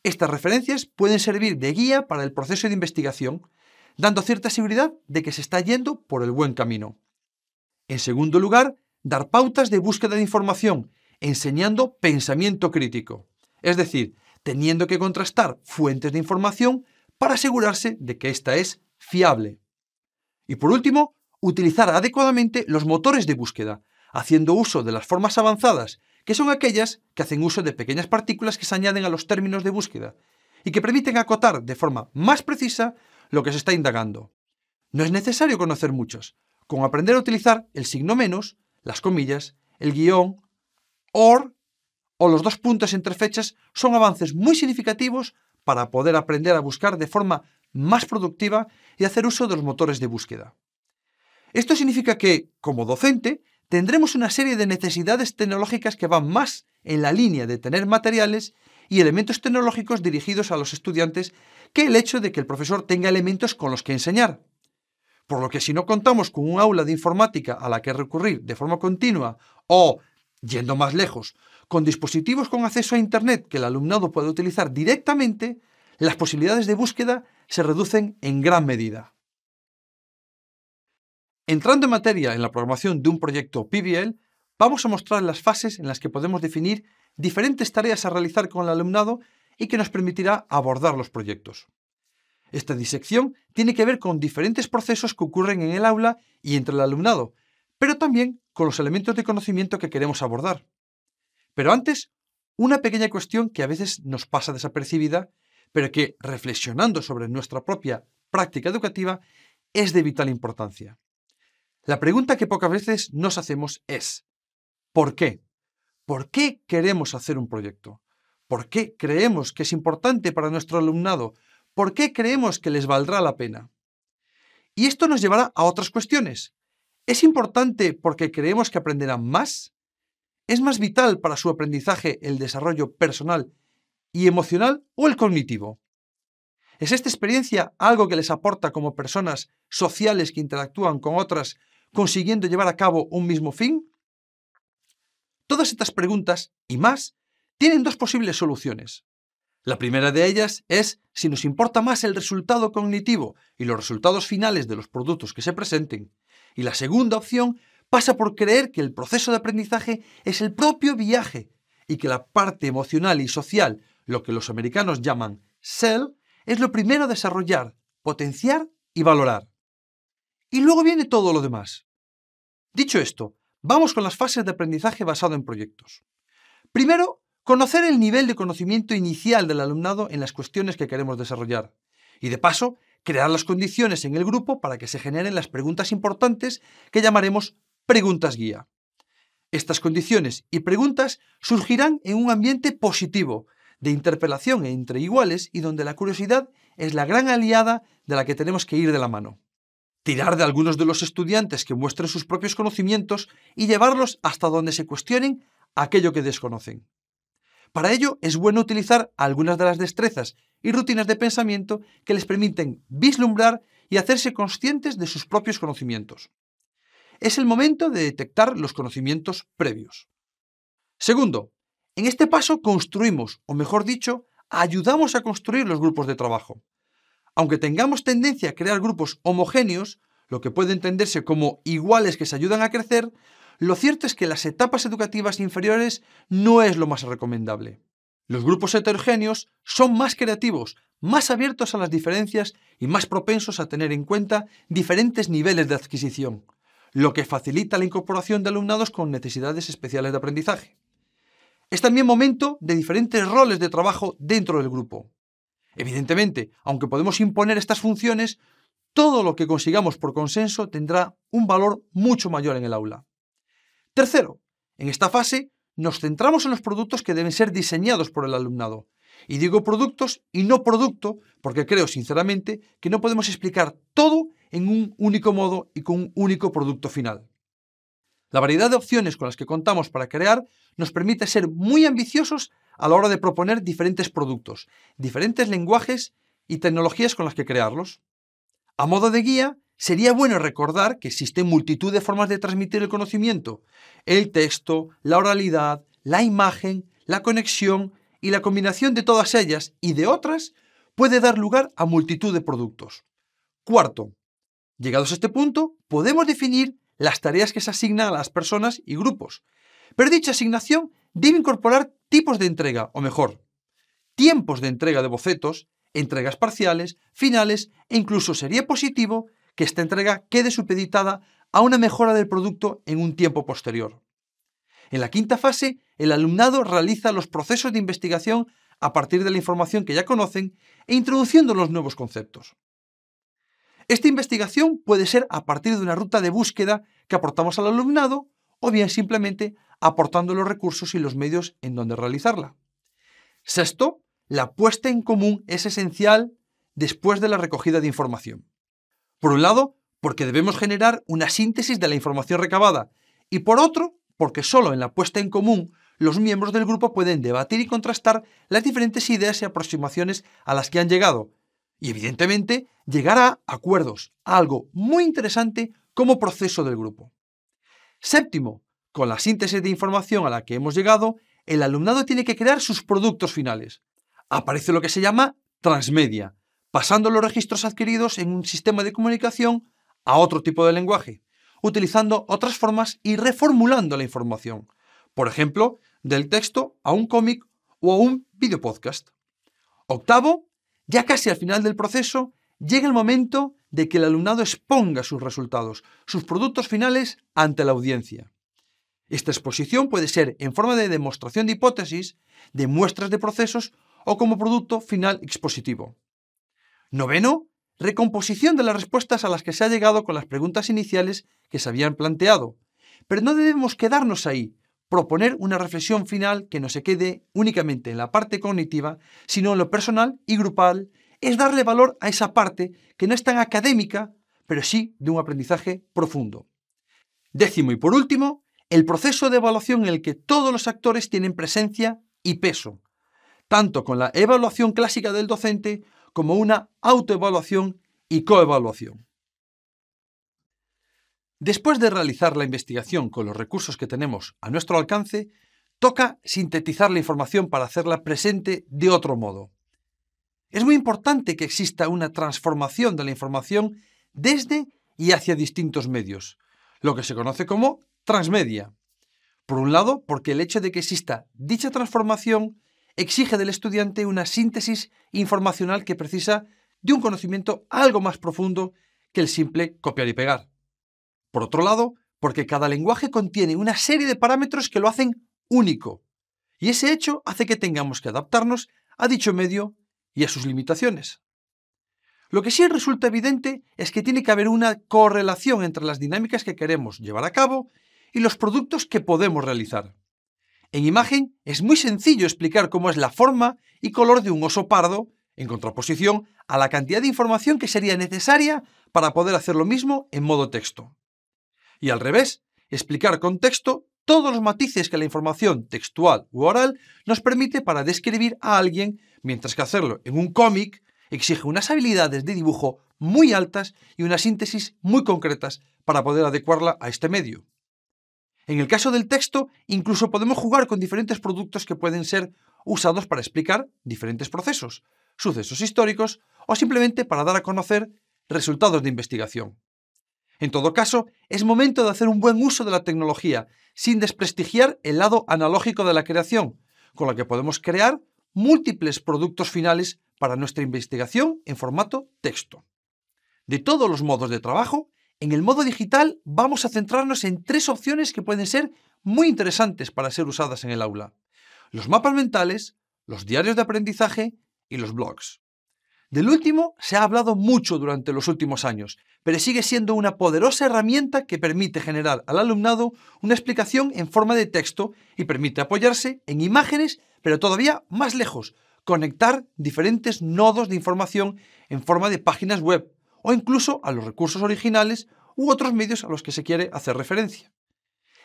Estas referencias pueden servir de guía para el proceso de investigación, dando cierta seguridad de que se está yendo por el buen camino. En segundo lugar, dar pautas de búsqueda de información, enseñando pensamiento crítico, es decir, teniendo que contrastar fuentes de información para asegurarse de que ésta es fiable. Y por último, utilizar adecuadamente los motores de búsqueda, haciendo uso de las formas avanzadas, que son aquellas que hacen uso de pequeñas partículas que se añaden a los términos de búsqueda y que permiten acotar de forma más precisa lo que se está indagando. No es necesario conocer muchos. Con aprender a utilizar el signo menos, las comillas, el guión, or o los dos puntos entre fechas son avances muy significativos para poder aprender a buscar de forma más productiva y hacer uso de los motores de búsqueda. Esto significa que, como docente, tendremos una serie de necesidades tecnológicas que van más en la línea de tener materiales y elementos tecnológicos dirigidos a los estudiantes que el hecho de que el profesor tenga elementos con los que enseñar. Por lo que si no contamos con un aula de informática a la que recurrir de forma continua o, yendo más lejos, con dispositivos con acceso a Internet que el alumnado pueda utilizar directamente, las posibilidades de búsqueda se reducen en gran medida. Entrando en materia en la programación de un proyecto PBL, vamos a mostrar las fases en las que podemos definir diferentes tareas a realizar con el alumnado y que nos permitirá abordar los proyectos. Esta disección tiene que ver con diferentes procesos que ocurren en el aula y entre el alumnado, pero también con los elementos de conocimiento que queremos abordar. Pero antes, una pequeña cuestión que a veces nos pasa desapercibida, pero que, reflexionando sobre nuestra propia práctica educativa, es de vital importancia. La pregunta que pocas veces nos hacemos es: ¿por qué? ¿Por qué queremos hacer un proyecto? ¿Por qué creemos que es importante para nuestro alumnado? ¿Por qué creemos que les valdrá la pena? Y esto nos llevará a otras cuestiones. ¿Es importante porque creemos que aprenderán más? ¿Es más vital para su aprendizaje el desarrollo personal y emocional o el cognitivo? ¿Es esta experiencia algo que les aporta como personas sociales que interactúan con otras, consiguiendo llevar a cabo un mismo fin? Todas estas preguntas, y más, tienen dos posibles soluciones. La primera de ellas es si nos importa más el resultado cognitivo y los resultados finales de los productos que se presenten. Y la segunda opción pasa por creer que el proceso de aprendizaje es el propio viaje y que la parte emocional y social, lo que los americanos llaman SEL, es lo primero a desarrollar, potenciar y valorar. Y luego viene todo lo demás. Dicho esto, vamos con las fases de aprendizaje basado en proyectos. Primero, conocer el nivel de conocimiento inicial del alumnado en las cuestiones que queremos desarrollar. Y de paso, crear las condiciones en el grupo para que se generen las preguntas importantes que llamaremos preguntas guía. Estas condiciones y preguntas surgirán en un ambiente positivo, de interpelación entre iguales y donde la curiosidad es la gran aliada de la que tenemos que ir de la mano. Tirar de algunos de los estudiantes que muestren sus propios conocimientos y llevarlos hasta donde se cuestionen aquello que desconocen. Para ello es bueno utilizar algunas de las destrezas y rutinas de pensamiento que les permiten vislumbrar y hacerse conscientes de sus propios conocimientos. Es el momento de detectar los conocimientos previos. Segundo, en este paso construimos, o mejor dicho, ayudamos a construir los grupos de trabajo. Aunque tengamos tendencia a crear grupos homogéneos, lo que puede entenderse como iguales que se ayudan a crecer, lo cierto es que las etapas educativas inferiores no es lo más recomendable. Los grupos heterogéneos son más creativos, más abiertos a las diferencias y más propensos a tener en cuenta diferentes niveles de adquisición, lo que facilita la incorporación de alumnados con necesidades especiales de aprendizaje. Es también momento de diferentes roles de trabajo dentro del grupo. Evidentemente, aunque podemos imponer estas funciones, todo lo que consigamos por consenso tendrá un valor mucho mayor en el aula. Tercero, en esta fase nos centramos en los productos que deben ser diseñados por el alumnado. Y digo productos y no producto porque creo sinceramente que no podemos explicar todo en un único modo y con un único producto final. La variedad de opciones con las que contamos para crear nos permite ser muy ambiciosos a la hora de proponer diferentes productos, diferentes lenguajes y tecnologías con las que crearlos. A modo de guía, sería bueno recordar que existen multitud de formas de transmitir el conocimiento: el texto, la oralidad, la imagen, la conexión, y la combinación de todas ellas y de otras puede dar lugar a multitud de productos. Cuarto, llegados a este punto, podemos definir las tareas que se asignan a las personas y grupos, pero dicha asignación debe incorporar tipos de entrega, o mejor, tiempos de entrega de bocetos, entregas parciales, finales e incluso sería positivo que esta entrega quede supeditada a una mejora del producto en un tiempo posterior. En la quinta fase, el alumnado realiza los procesos de investigación a partir de la información que ya conocen e introduciendo los nuevos conceptos. Esta investigación puede ser a partir de una ruta de búsqueda que aportamos al alumnado o bien simplemente aportando los recursos y los medios en donde realizarla. Sexto, la puesta en común es esencial después de la recogida de información. Por un lado, porque debemos generar una síntesis de la información recabada y por otro, porque solo en la puesta en común los miembros del grupo pueden debatir y contrastar las diferentes ideas y aproximaciones a las que han llegado, y evidentemente llegar a acuerdos, algo muy interesante como proceso del grupo. Séptimo, con la síntesis de información a la que hemos llegado, el alumnado tiene que crear sus productos finales. Aparece lo que se llama transmedia, pasando los registros adquiridos en un sistema de comunicación a otro tipo de lenguaje, utilizando otras formas y reformulando la información. Por ejemplo, del texto a un cómic o a un videopodcast. Octavo, ya casi al final del proceso, llega el momento de que el alumnado exponga sus resultados, sus productos finales ante la audiencia. Esta exposición puede ser en forma de demostración de hipótesis, de muestras de procesos o como producto final expositivo. Noveno, recomposición de las respuestas a las que se ha llegado con las preguntas iniciales que se habían planteado. Pero no debemos quedarnos ahí, proponer una reflexión final que no se quede únicamente en la parte cognitiva, sino en lo personal y grupal, es darle valor a esa parte que no es tan académica, pero sí de un aprendizaje profundo. Décimo y por último, el proceso de evaluación en el que todos los actores tienen presencia y peso, tanto con la evaluación clásica del docente como una autoevaluación y coevaluación. Después de realizar la investigación con los recursos que tenemos a nuestro alcance, toca sintetizar la información para hacerla presente de otro modo. Es muy importante que exista una transformación de la información desde y hacia distintos medios, lo que se conoce como transmedia. Por un lado, porque el hecho de que exista dicha transformación exige del estudiante una síntesis informacional que precisa de un conocimiento algo más profundo que el simple copiar y pegar. Por otro lado, porque cada lenguaje contiene una serie de parámetros que lo hacen único, y ese hecho hace que tengamos que adaptarnos a dicho medio y a sus limitaciones. Lo que sí resulta evidente es que tiene que haber una correlación entre las dinámicas que queremos llevar a cabo y los productos que podemos realizar. En imagen es muy sencillo explicar cómo es la forma y color de un oso pardo, en contraposición a la cantidad de información que sería necesaria para poder hacer lo mismo en modo texto. Y al revés, explicar con texto todos los matices que la información textual u oral nos permite para describir a alguien, mientras que hacerlo en un cómic exige unas habilidades de dibujo muy altas y una síntesis muy concretas para poder adecuarla a este medio. En el caso del texto, incluso podemos jugar con diferentes productos que pueden ser usados para explicar diferentes procesos, sucesos históricos o simplemente para dar a conocer resultados de investigación. En todo caso, es momento de hacer un buen uso de la tecnología, sin desprestigiar el lado analógico de la creación, con la que podemos crear múltiples productos finales para nuestra investigación en formato texto. De todos los modos de trabajo, en el modo digital vamos a centrarnos en 3 opciones que pueden ser muy interesantes para ser usadas en el aula: los mapas mentales, los diarios de aprendizaje y los blogs. Del último se ha hablado mucho durante los últimos años, pero sigue siendo una poderosa herramienta que permite generar al alumnado una explicación en forma de texto y permite apoyarse en imágenes, pero todavía más lejos, conectar diferentes nodos de información en forma de páginas web o incluso a los recursos originales u otros medios a los que se quiere hacer referencia.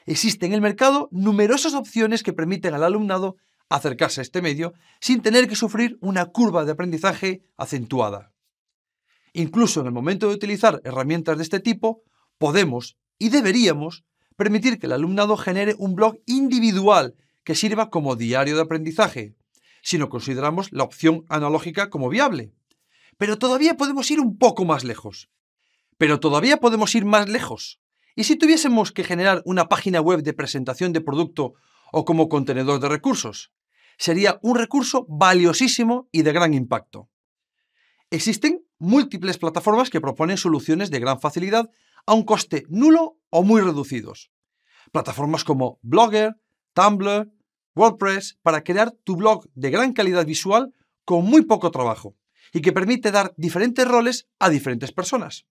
Existen en el mercado numerosas opciones que permiten al alumnado acercarse a este medio sin tener que sufrir una curva de aprendizaje acentuada. Incluso en el momento de utilizar herramientas de este tipo, podemos y deberíamos permitir que el alumnado genere un blog individual que sirva como diario de aprendizaje, si no consideramos la opción analógica como viable. Pero todavía podemos ir un poco más lejos. ¿Y si tuviésemos que generar una página web de presentación de producto o como contenedor de recursos? Sería un recurso valiosísimo y de gran impacto. Existen múltiples plataformas que proponen soluciones de gran facilidad a un coste nulo o muy reducidos. Plataformas como Blogger, Tumblr, WordPress para crear tu blog de gran calidad visual con muy poco trabajo y que permite dar diferentes roles a diferentes personas.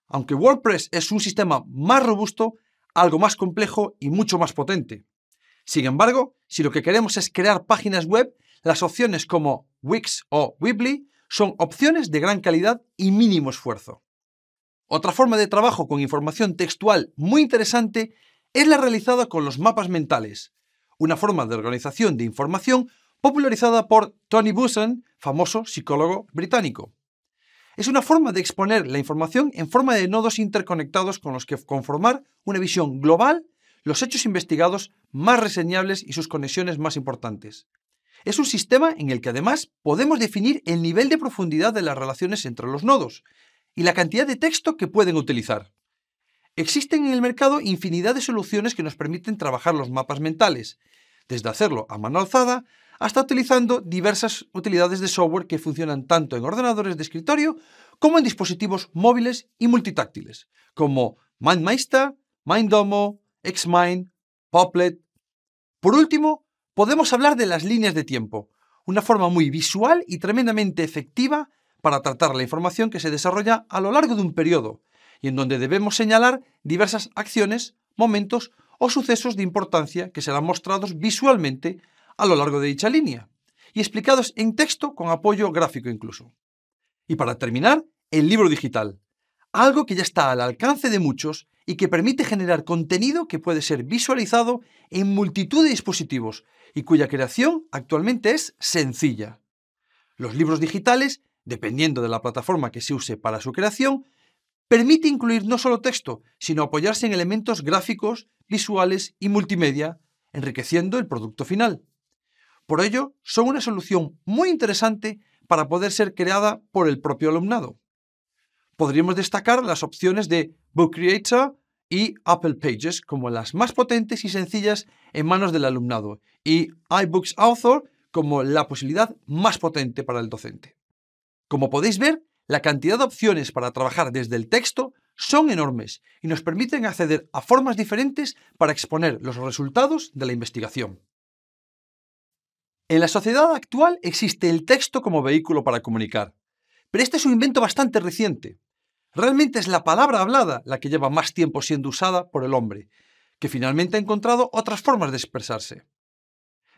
Aunque WordPress es un sistema más robusto, algo más complejo y mucho más potente. Sin embargo, si lo que queremos es crear páginas web, las opciones como Wix o Weebly son opciones de gran calidad y mínimo esfuerzo. Otra forma de trabajo con información textual muy interesante es la realizada con los mapas mentales, una forma de organización de información popularizada por Tony Buzan, famoso psicólogo británico. Es una forma de exponer la información en forma de nodos interconectados con los que conformar una visión global, los hechos investigados más reseñables y sus conexiones más importantes. Es un sistema en el que además podemos definir el nivel de profundidad de las relaciones entre los nodos y la cantidad de texto que pueden utilizar. Existen en el mercado infinidad de soluciones que nos permiten trabajar los mapas mentales, desde hacerlo a mano alzada hasta utilizando diversas utilidades de software que funcionan tanto en ordenadores de escritorio como en dispositivos móviles y multitáctiles, como MindMeister, Mindomo, Xmind, Poplet. Por último, podemos hablar de las líneas de tiempo, una forma muy visual y tremendamente efectiva para tratar la información que se desarrolla a lo largo de un periodo, y en donde debemos señalar diversas acciones, momentos o sucesos de importancia que serán mostrados visualmente a lo largo de dicha línea, y explicados en texto con apoyo gráfico incluso. Y para terminar, el libro digital, algo que ya está al alcance de muchos y que permite generar contenido que puede ser visualizado en multitud de dispositivos y cuya creación actualmente es sencilla. Los libros digitales, dependiendo de la plataforma que se use para su creación, permite incluir no solo texto, sino apoyarse en elementos gráficos, visuales y multimedia, enriqueciendo el producto final. Por ello, son una solución muy interesante para poder ser creada por el propio alumnado. Podríamos destacar las opciones de Book Creator y Apple Pages como las más potentes y sencillas en manos del alumnado, y iBooks Author como la posibilidad más potente para el docente. Como podéis ver, la cantidad de opciones para trabajar desde el texto son enormes y nos permiten acceder a formas diferentes para exponer los resultados de la investigación. En la sociedad actual existe el texto como vehículo para comunicar, pero este es un invento bastante reciente. Realmente es la palabra hablada la que lleva más tiempo siendo usada por el hombre, que finalmente ha encontrado otras formas de expresarse.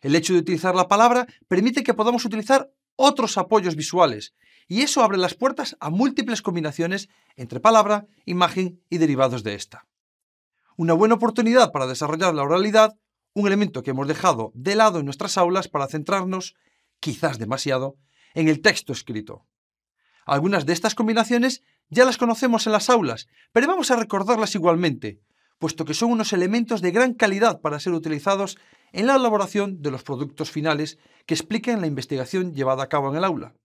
El hecho de utilizar la palabra permite que podamos utilizar otros apoyos visuales, y eso abre las puertas a múltiples combinaciones entre palabra, imagen y derivados de esta. Una buena oportunidad para desarrollar la oralidad, un elemento que hemos dejado de lado en nuestras aulas para centrarnos, quizás demasiado, en el texto escrito. Algunas de estas combinaciones ya las conocemos en las aulas, pero vamos a recordarlas igualmente, puesto que son unos elementos de gran calidad para ser utilizados en la elaboración de los productos finales que expliquen la investigación llevada a cabo en el aula.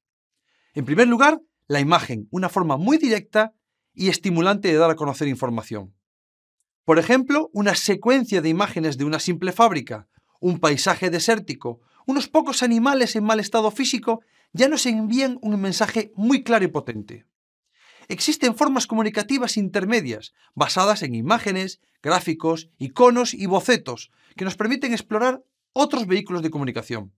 En primer lugar, la imagen, una forma muy directa y estimulante de dar a conocer información. Por ejemplo, una secuencia de imágenes de una simple fábrica, un paisaje desértico, unos pocos animales en mal estado físico, ya nos envían un mensaje muy claro y potente. Existen formas comunicativas intermedias, basadas en imágenes, gráficos, iconos y bocetos, que nos permiten explorar otros vehículos de comunicación.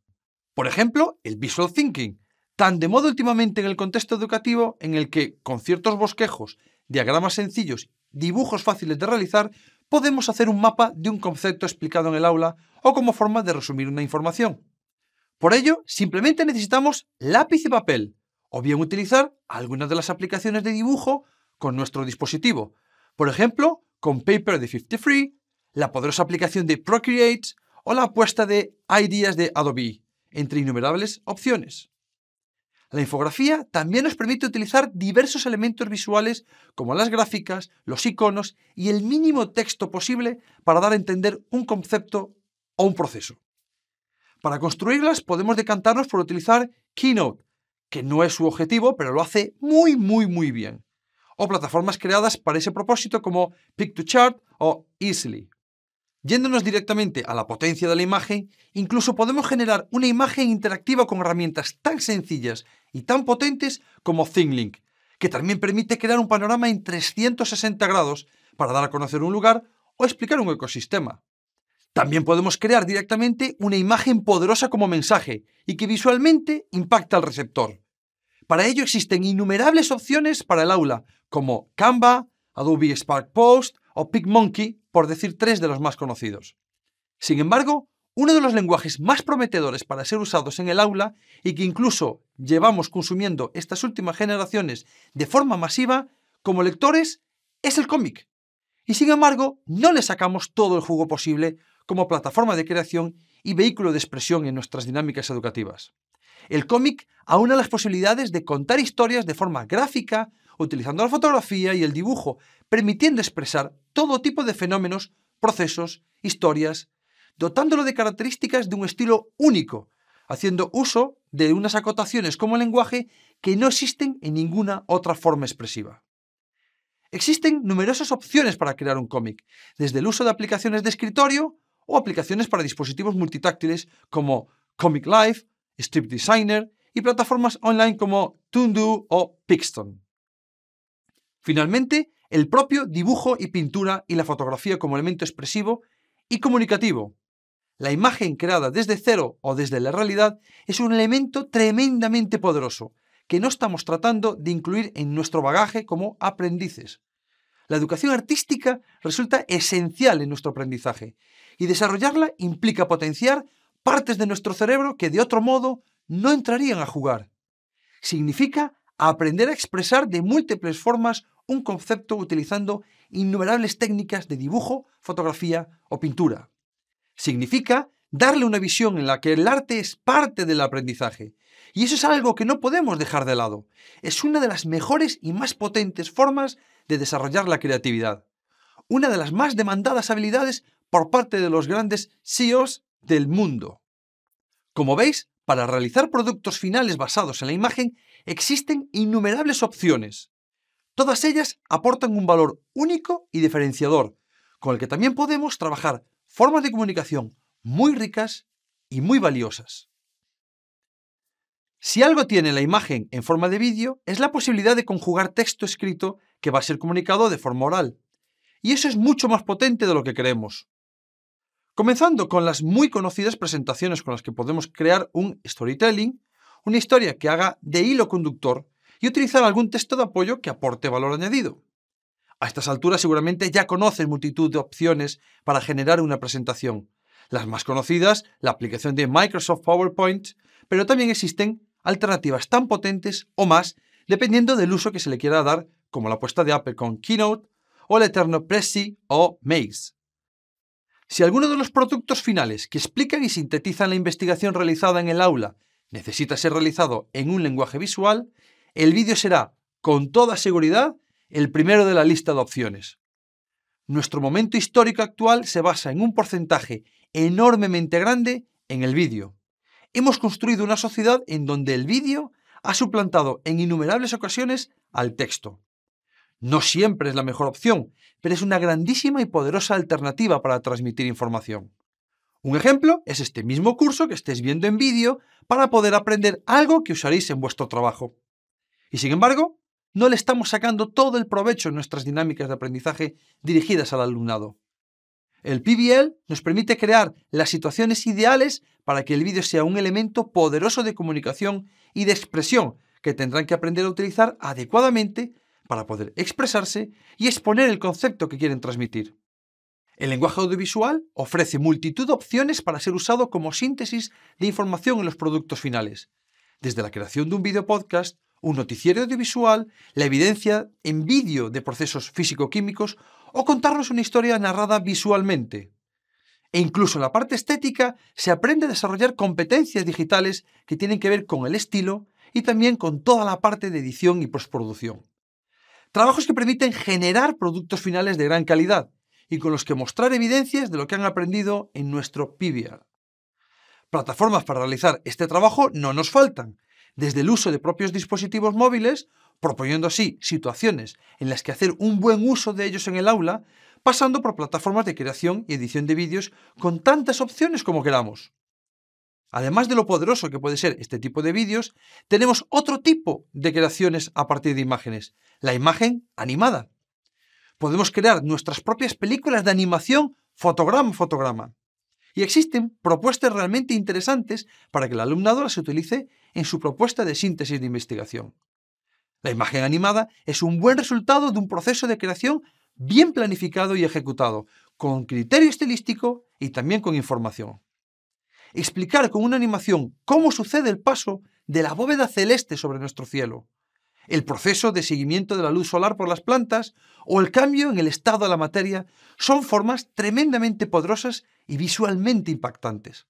Por ejemplo, el visual thinking, tan de moda últimamente en el contexto educativo en el que, con ciertos bosquejos, diagramas sencillos, dibujos fáciles de realizar, podemos hacer un mapa de un concepto explicado en el aula o como forma de resumir una información. Por ello, simplemente necesitamos lápiz y papel, o bien utilizar algunas de las aplicaciones de dibujo con nuestro dispositivo, por ejemplo, con Paper de 53, la poderosa aplicación de Procreate o la apuesta de Ideas de Adobe, entre innumerables opciones. La infografía también nos permite utilizar diversos elementos visuales como las gráficas, los iconos y el mínimo texto posible para dar a entender un concepto o un proceso. Para construirlas podemos decantarnos por utilizar Keynote, que no es su objetivo, pero lo hace muy bien. O plataformas creadas para ese propósito como Pick2Chart o Easily. Yéndonos directamente a la potencia de la imagen, incluso podemos generar una imagen interactiva con herramientas tan sencillas y tan potentes como ThinkLink, que también permite crear un panorama en 360 grados para dar a conocer un lugar o explicar un ecosistema. También podemos crear directamente una imagen poderosa como mensaje y que visualmente impacta al receptor. Para ello existen innumerables opciones para el aula, como Canva, Adobe Spark Post o PicMonkey, por decir tres de los más conocidos. Sin embargo, uno de los lenguajes más prometedores para ser usados en el aula y que incluso llevamos consumiendo estas últimas generaciones de forma masiva como lectores es el cómic. Y sin embargo, no le sacamos todo el jugo posible como plataforma de creación y vehículo de expresión en nuestras dinámicas educativas. El cómic aúna las posibilidades de contar historias de forma gráfica, utilizando la fotografía y el dibujo, permitiendo expresar todo tipo de fenómenos, procesos, historias, dotándolo de características de un estilo único, haciendo uso de unas acotaciones como lenguaje que no existen en ninguna otra forma expresiva. Existen numerosas opciones para crear un cómic, desde el uso de aplicaciones de escritorio o aplicaciones para dispositivos multitáctiles como Comic Live, Strip Designer y plataformas online como Toondoo o Pixton. Finalmente, el propio dibujo y pintura y la fotografía como elemento expresivo y comunicativo. La imagen creada desde cero o desde la realidad es un elemento tremendamente poderoso que no estamos tratando de incluir en nuestro bagaje como aprendices. La educación artística resulta esencial en nuestro aprendizaje y desarrollarla implica potenciar partes de nuestro cerebro que de otro modo no entrarían a jugar. Significa aprender a expresar de múltiples formas un concepto utilizando innumerables técnicas de dibujo, fotografía o pintura. Significa darle una visión en la que el arte es parte del aprendizaje. Y eso es algo que no podemos dejar de lado. Es una de las mejores y más potentes formas de desarrollar la creatividad. Una de las más demandadas habilidades por parte de los grandes CEOs del mundo. Como veis, para realizar productos finales basados en la imagen existen innumerables opciones. Todas ellas aportan un valor único y diferenciador, con el que también podemos trabajar formas de comunicación muy ricas y muy valiosas. Si algo tiene la imagen en forma de vídeo, es la posibilidad de conjugar texto escrito que va a ser comunicado de forma oral. Y eso es mucho más potente de lo que creemos. Comenzando con las muy conocidas presentaciones con las que podemos crear un storytelling, una historia que haga de hilo conductor y utilizar algún texto de apoyo que aporte valor añadido. A estas alturas seguramente ya conoces multitud de opciones para generar una presentación. Las más conocidas, la aplicación de Microsoft PowerPoint, pero también existen alternativas tan potentes o más dependiendo del uso que se le quiera dar, como la apuesta de Apple con Keynote o el eterno Prezi o Maze. Si alguno de los productos finales que explican y sintetizan la investigación realizada en el aula necesita ser realizado en un lenguaje visual, el vídeo será, con toda seguridad, el primero de la lista de opciones. Nuestro momento histórico actual se basa en un porcentaje enormemente grande en el vídeo. Hemos construido una sociedad en donde el vídeo ha suplantado en innumerables ocasiones al texto. No siempre es la mejor opción, pero es una grandísima y poderosa alternativa para transmitir información. Un ejemplo es este mismo curso que estéis viendo en vídeo para poder aprender algo que usaréis en vuestro trabajo. Y sin embargo, no le estamos sacando todo el provecho en nuestras dinámicas de aprendizaje dirigidas al alumnado. El PBL nos permite crear las situaciones ideales para que el vídeo sea un elemento poderoso de comunicación y de expresión que tendrán que aprender a utilizar adecuadamente para poder expresarse y exponer el concepto que quieren transmitir. El lenguaje audiovisual ofrece multitud de opciones para ser usado como síntesis de información en los productos finales, desde la creación de un video podcast, un noticiero audiovisual, la evidencia en vídeo de procesos físico-químicos o contarnos una historia narrada visualmente. E incluso en la parte estética se aprende a desarrollar competencias digitales que tienen que ver con el estilo y también con toda la parte de edición y postproducción. Trabajos que permiten generar productos finales de gran calidad y con los que mostrar evidencias de lo que han aprendido en nuestro PBL. Plataformas para realizar este trabajo no nos faltan, desde el uso de propios dispositivos móviles, proponiendo así situaciones en las que hacer un buen uso de ellos en el aula, pasando por plataformas de creación y edición de vídeos con tantas opciones como queramos. Además de lo poderoso que puede ser este tipo de vídeos, tenemos otro tipo de creaciones a partir de imágenes, la imagen animada. Podemos crear nuestras propias películas de animación fotograma a fotograma. Y existen propuestas realmente interesantes para que el alumnado las utilice en su propuesta de síntesis de investigación. La imagen animada es un buen resultado de un proceso de creación bien planificado y ejecutado, con criterio estilístico y también con información. Explicar con una animación cómo sucede el paso de la bóveda celeste sobre nuestro cielo. el proceso de seguimiento de la luz solar por las plantas o el cambio en el estado de la materia son formas tremendamente poderosas y visualmente impactantes.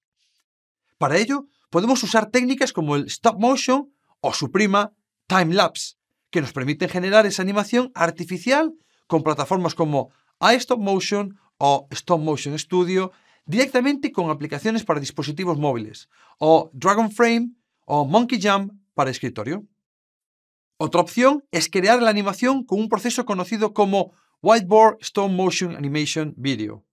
Para ello, podemos usar técnicas como el stop motion o su prima time-lapse, que nos permiten generar esa animación artificial con plataformas como iStop Motion o Stop Motion Studio, directamente con aplicaciones para dispositivos móviles, o Dragon Frame o Monkey Jump para escritorio. Otra opción es crear la animación con un proceso conocido como Whiteboard Stop Motion Animation Video,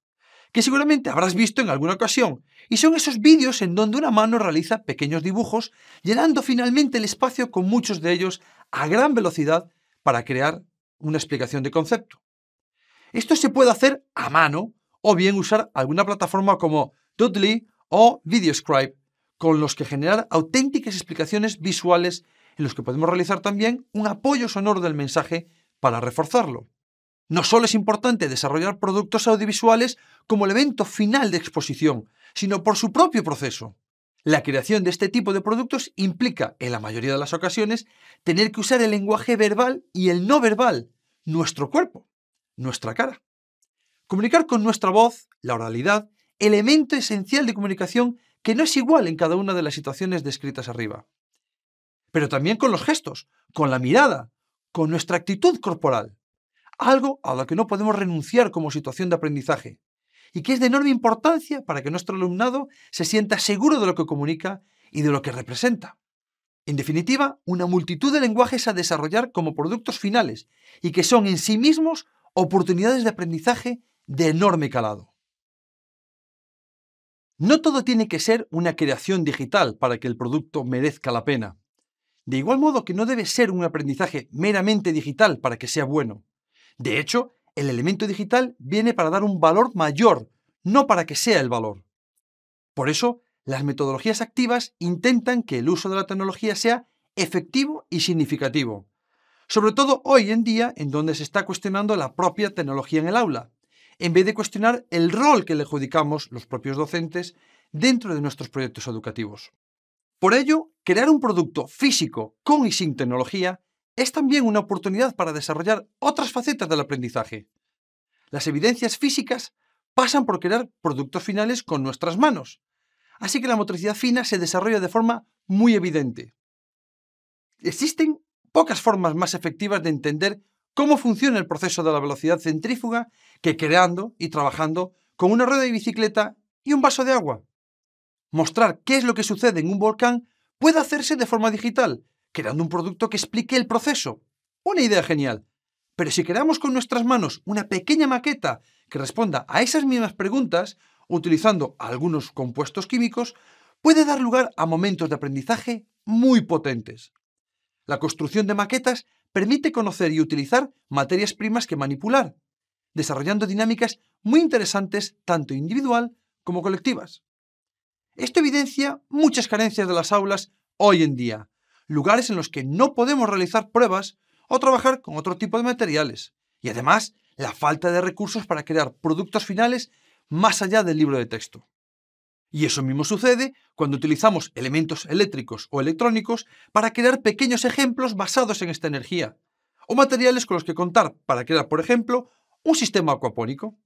que seguramente habrás visto en alguna ocasión, y son esos vídeos en donde una mano realiza pequeños dibujos, llenando finalmente el espacio con muchos de ellos a gran velocidad para crear una explicación de concepto. Esto se puede hacer a mano o bien usar alguna plataforma como Doodly o VideoScribe, con los que generar auténticas explicaciones visuales en los que podemos realizar también un apoyo sonoro del mensaje para reforzarlo. No solo es importante desarrollar productos audiovisuales como elemento final de exposición, sino por su propio proceso. La creación de este tipo de productos implica, en la mayoría de las ocasiones, tener que usar el lenguaje verbal y el no verbal, nuestro cuerpo, nuestra cara. Comunicar con nuestra voz, la oralidad, elemento esencial de comunicación que no es igual en cada una de las situaciones descritas arriba. Pero también con los gestos, con la mirada, con nuestra actitud corporal. Algo a lo que no podemos renunciar como situación de aprendizaje, y que es de enorme importancia para que nuestro alumnado se sienta seguro de lo que comunica y de lo que representa. En definitiva, una multitud de lenguajes a desarrollar como productos finales, y que son en sí mismos oportunidades de aprendizaje de enorme calado. No todo tiene que ser una creación digital para que el producto merezca la pena. De igual modo que no debe ser un aprendizaje meramente digital para que sea bueno. De hecho, el elemento digital viene para dar un valor mayor, no para que sea el valor. Por eso, las metodologías activas intentan que el uso de la tecnología sea efectivo y significativo. Sobre todo hoy en día, en donde se está cuestionando la propia tecnología en el aula, en vez de cuestionar el rol que le adjudicamos los propios docentes dentro de nuestros proyectos educativos. Por ello, crear un producto físico con y sin tecnología es también una oportunidad para desarrollar otras facetas del aprendizaje. Las evidencias físicas pasan por crear productos finales con nuestras manos, así que la motricidad fina se desarrolla de forma muy evidente. Existen pocas formas más efectivas de entender cómo funciona el proceso de la velocidad centrífuga que creando y trabajando con una rueda de bicicleta y un vaso de agua. Mostrar qué es lo que sucede en un volcán puede hacerse de forma digital, creando un producto que explique el proceso. Una idea genial. Pero si creamos con nuestras manos una pequeña maqueta que responda a esas mismas preguntas, utilizando algunos compuestos químicos, puede dar lugar a momentos de aprendizaje muy potentes. La construcción de maquetas permite conocer y utilizar materias primas que manipular, desarrollando dinámicas muy interesantes tanto individual como colectivas. Esto evidencia muchas carencias de las aulas hoy en día, lugares en los que no podemos realizar pruebas o trabajar con otro tipo de materiales, y además la falta de recursos para crear productos finales más allá del libro de texto. Y eso mismo sucede cuando utilizamos elementos eléctricos o electrónicos para crear pequeños ejemplos basados en esta energía, o materiales con los que contar para crear, por ejemplo, un sistema acuapónico.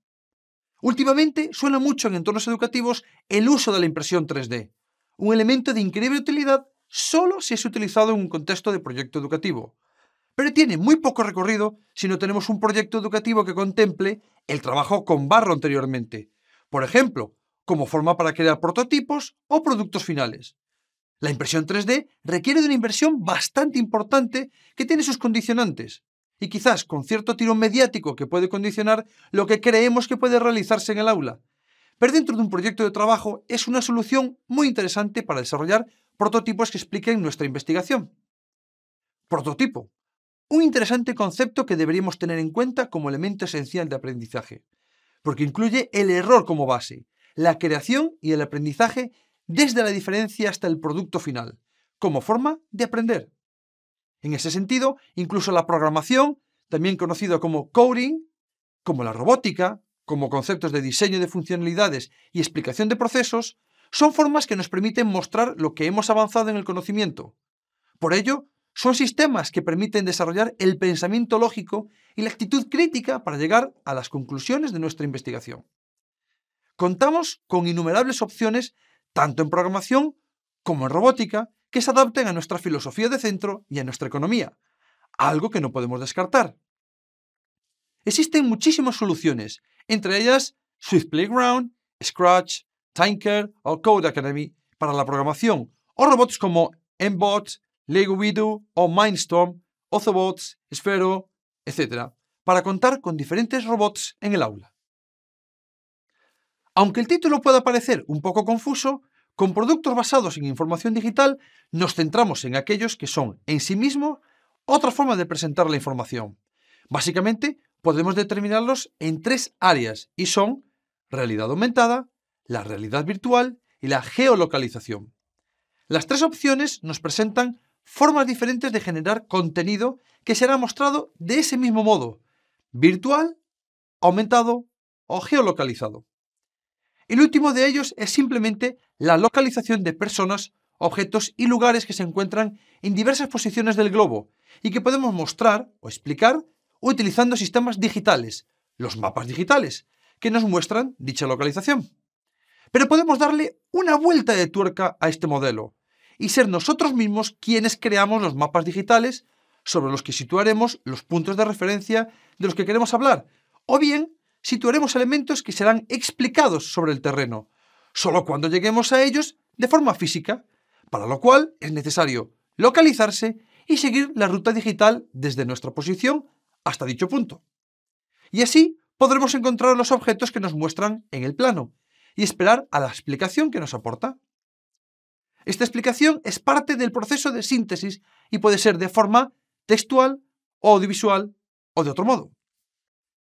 Últimamente suena mucho en entornos educativos el uso de la impresión 3D, un elemento de increíble utilidad solo si es utilizado en un contexto de proyecto educativo, pero tiene muy poco recorrido si no tenemos un proyecto educativo que contemple el trabajo con barro anteriormente, por ejemplo, como forma para crear prototipos o productos finales. La impresión 3D requiere de una inversión bastante importante que tiene sus condicionantes, y quizás con cierto tirón mediático que puede condicionar lo que creemos que puede realizarse en el aula. Pero dentro de un proyecto de trabajo es una solución muy interesante para desarrollar prototipos que expliquen nuestra investigación. Prototipo. Un interesante concepto que deberíamos tener en cuenta como elemento esencial de aprendizaje, porque incluye el error como base, la creación y el aprendizaje desde la diferencia hasta el producto final, como forma de aprender. En ese sentido, incluso la programación, también conocido como coding, como la robótica, como conceptos de diseño de funcionalidades y explicación de procesos, son formas que nos permiten mostrar lo que hemos avanzado en el conocimiento. Por ello, son sistemas que permiten desarrollar el pensamiento lógico y la actitud crítica para llegar a las conclusiones de nuestra investigación. Contamos con innumerables opciones, tanto en programación como en robótica, que se adapten a nuestra filosofía de centro y a nuestra economía, algo que no podemos descartar. Existen muchísimas soluciones, entre ellas Swift Playground, Scratch, Tinker o Codecademy para la programación, o robots como MBot, Lego Widow o Mindstorm, Ozobots, Sphero, etc., para contar con diferentes robots en el aula. Aunque el título pueda parecer un poco confuso, con productos basados en información digital nos centramos en aquellos que son en sí mismos otra forma de presentar la información. Básicamente, podemos determinarlos en 3 áreas y son realidad aumentada, la realidad virtual y la geolocalización. Las 3 opciones nos presentan formas diferentes de generar contenido que será mostrado de ese mismo modo, virtual, aumentado o geolocalizado. El último de ellos es simplemente la localización de personas, objetos y lugares que se encuentran en diversas posiciones del globo y que podemos mostrar o explicar utilizando sistemas digitales, los mapas digitales, que nos muestran dicha localización. Pero podemos darle una vuelta de tuerca a este modelo y ser nosotros mismos quienes creamos los mapas digitales sobre los que situaremos los puntos de referencia de los que queremos hablar, o bien situaremos elementos que serán explicados sobre el terreno, solo cuando lleguemos a ellos de forma física, para lo cual es necesario localizarse y seguir la ruta digital desde nuestra posición hasta dicho punto. Y así podremos encontrar los objetos que nos muestran en el plano y esperar a la explicación que nos aporta. Esta explicación es parte del proceso de síntesis y puede ser de forma textual, audiovisual o de otro modo.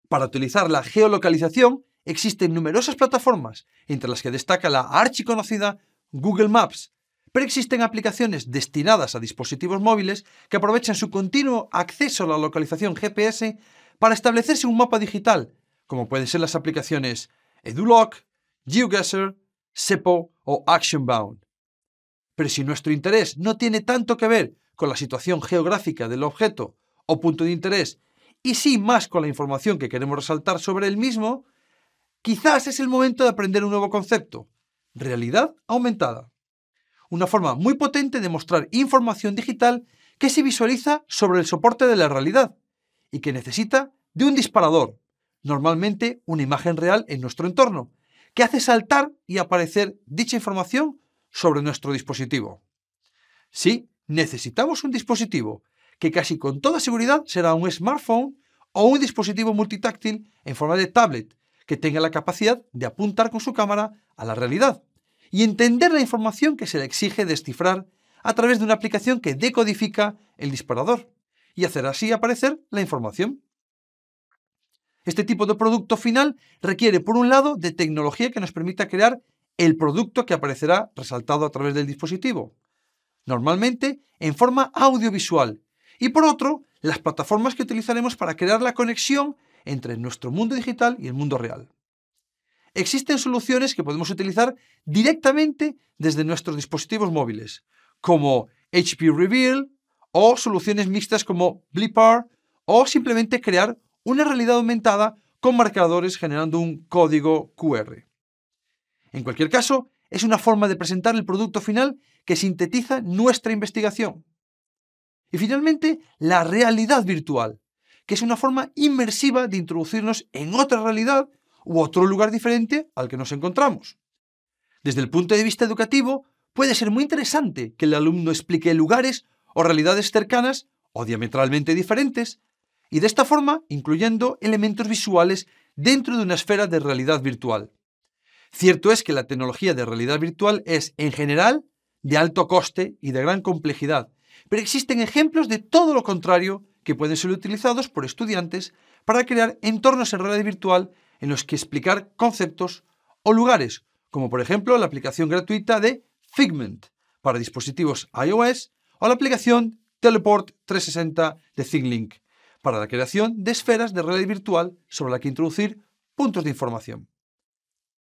Para utilizar la geolocalización existen numerosas plataformas, entre las que destaca la archiconocida Google Maps, pero existen aplicaciones destinadas a dispositivos móviles que aprovechan su continuo acceso a la localización GPS para establecerse un mapa digital, como pueden ser las aplicaciones EduLoc, GeoGuessr, Sepo o ActionBound. Pero si nuestro interés no tiene tanto que ver con la situación geográfica del objeto o punto de interés, y sí más con la información que queremos resaltar sobre el mismo, quizás es el momento de aprender un nuevo concepto: realidad aumentada. Una forma muy potente de mostrar información digital que se visualiza sobre el soporte de la realidad y que necesita de un disparador, normalmente una imagen real en nuestro entorno, que hace saltar y aparecer dicha información sobre nuestro dispositivo. Sí, necesitamos un dispositivo, que casi con toda seguridad será un smartphone o un dispositivo multitáctil en forma de tablet, que tenga la capacidad de apuntar con su cámara a la realidad y entender la información que se le exige descifrar a través de una aplicación que decodifica el disparador y hacer así aparecer la información. Este tipo de producto final requiere, por un lado, de tecnología que nos permita crear el producto que aparecerá resaltado a través del dispositivo, normalmente en forma audiovisual, y por otro, las plataformas que utilizaremos para crear la conexión entre nuestro mundo digital y el mundo real. Existen soluciones que podemos utilizar directamente desde nuestros dispositivos móviles, como HP Reveal, o soluciones mixtas como Blipar, o simplemente crear una realidad aumentada con marcadores generando un código QR. En cualquier caso, es una forma de presentar el producto final que sintetiza nuestra investigación. Y finalmente, la realidad virtual, que es una forma inmersiva de introducirnos en otra realidad u otro lugar diferente al que nos encontramos. Desde el punto de vista educativo, puede ser muy interesante que el alumno explique lugares o realidades cercanas o diametralmente diferentes, y de esta forma incluyendo elementos visuales dentro de una esfera de realidad virtual. Cierto es que la tecnología de realidad virtual es, en general, de alto coste y de gran complejidad, pero existen ejemplos de todo lo contrario que pueden ser utilizados por estudiantes para crear entornos en realidad virtual en los que explicar conceptos o lugares, como por ejemplo la aplicación gratuita de Figment para dispositivos iOS o la aplicación Teleport 360 de ThinkLink para la creación de esferas de realidad virtual sobre la que introducir puntos de información.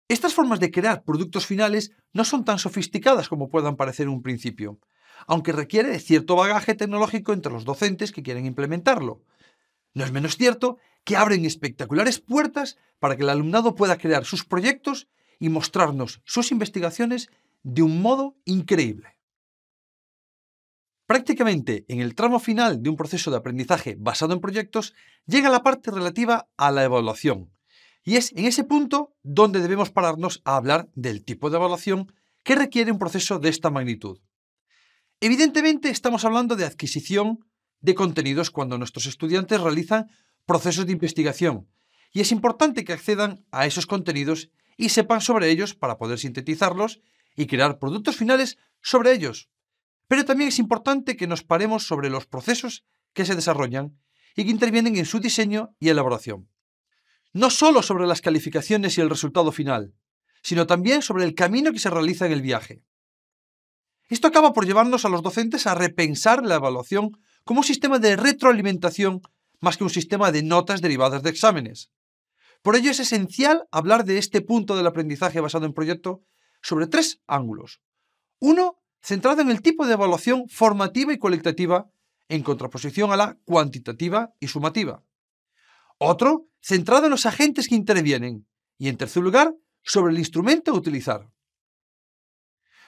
Estas formas de crear productos finales no son tan sofisticadas como puedan parecer en un principio. aunque requiere de cierto bagaje tecnológico entre los docentes que quieren implementarlo. No es menos cierto que abren espectaculares puertas para que el alumnado pueda crear sus proyectos y mostrarnos sus investigaciones de un modo increíble. Prácticamente en el tramo final de un proceso de aprendizaje basado en proyectos llega la parte relativa a la evaluación. Y es en ese punto donde debemos pararnos a hablar del tipo de evaluación que requiere un proceso de esta magnitud. Evidentemente estamos hablando de adquisición de contenidos cuando nuestros estudiantes realizan procesos de investigación y es importante que accedan a esos contenidos y sepan sobre ellos para poder sintetizarlos y crear productos finales sobre ellos. Pero también es importante que nos paremos sobre los procesos que se desarrollan y que intervienen en su diseño y elaboración. No solo sobre las calificaciones y el resultado final, sino también sobre el camino que se realiza en el viaje. Esto acaba por llevarnos a los docentes a repensar la evaluación como un sistema de retroalimentación más que un sistema de notas derivadas de exámenes. Por ello es esencial hablar de este punto del aprendizaje basado en proyecto sobre 3 ángulos. Uno, centrado en el tipo de evaluación formativa y cualitativa en contraposición a la cuantitativa y sumativa. Otro, centrado en los agentes que intervienen. Y en tercer lugar, sobre el instrumento a utilizar.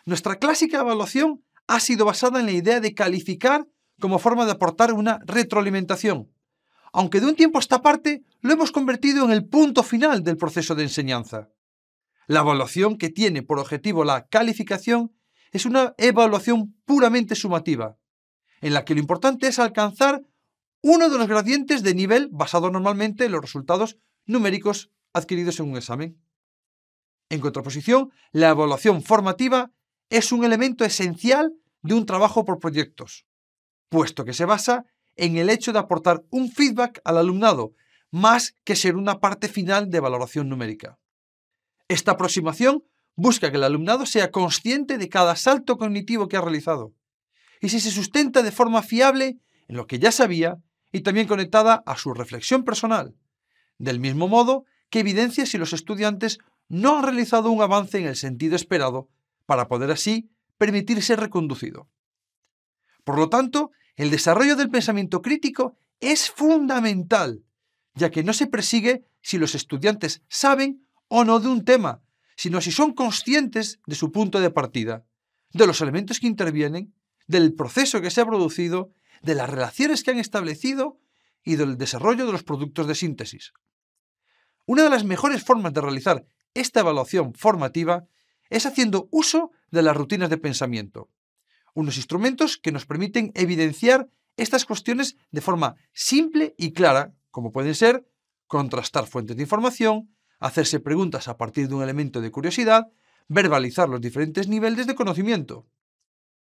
Nuestra clásica evaluación ha sido basada en la idea de calificar como forma de aportar una retroalimentación, aunque de un tiempo a esta parte lo hemos convertido en el punto final del proceso de enseñanza. La evaluación que tiene por objetivo la calificación es una evaluación puramente sumativa, en la que lo importante es alcanzar uno de los gradientes de nivel basado normalmente en los resultados numéricos adquiridos en un examen. En contraposición, la evaluación formativa es un elemento esencial de un trabajo por proyectos, puesto que se basa en el hecho de aportar un feedback al alumnado, más que ser una parte final de valoración numérica. Esta aproximación busca que el alumnado sea consciente de cada salto cognitivo que ha realizado, y si se sustenta de forma fiable en lo que ya sabía y también conectada a su reflexión personal, del mismo modo que evidencia si los estudiantes no han realizado un avance en el sentido esperado para poder así permitirse reconducido. Por lo tanto, el desarrollo del pensamiento crítico es fundamental, ya que no se persigue si los estudiantes saben o no de un tema, sino si son conscientes de su punto de partida, de los elementos que intervienen, del proceso que se ha producido, de las relaciones que han establecido y del desarrollo de los productos de síntesis. Una de las mejores formas de realizar esta evaluación formativa es haciendo uso de las rutinas de pensamiento, unos instrumentos que nos permiten evidenciar estas cuestiones de forma simple y clara, como pueden ser contrastar fuentes de información, hacerse preguntas a partir de un elemento de curiosidad, verbalizar los diferentes niveles de conocimiento.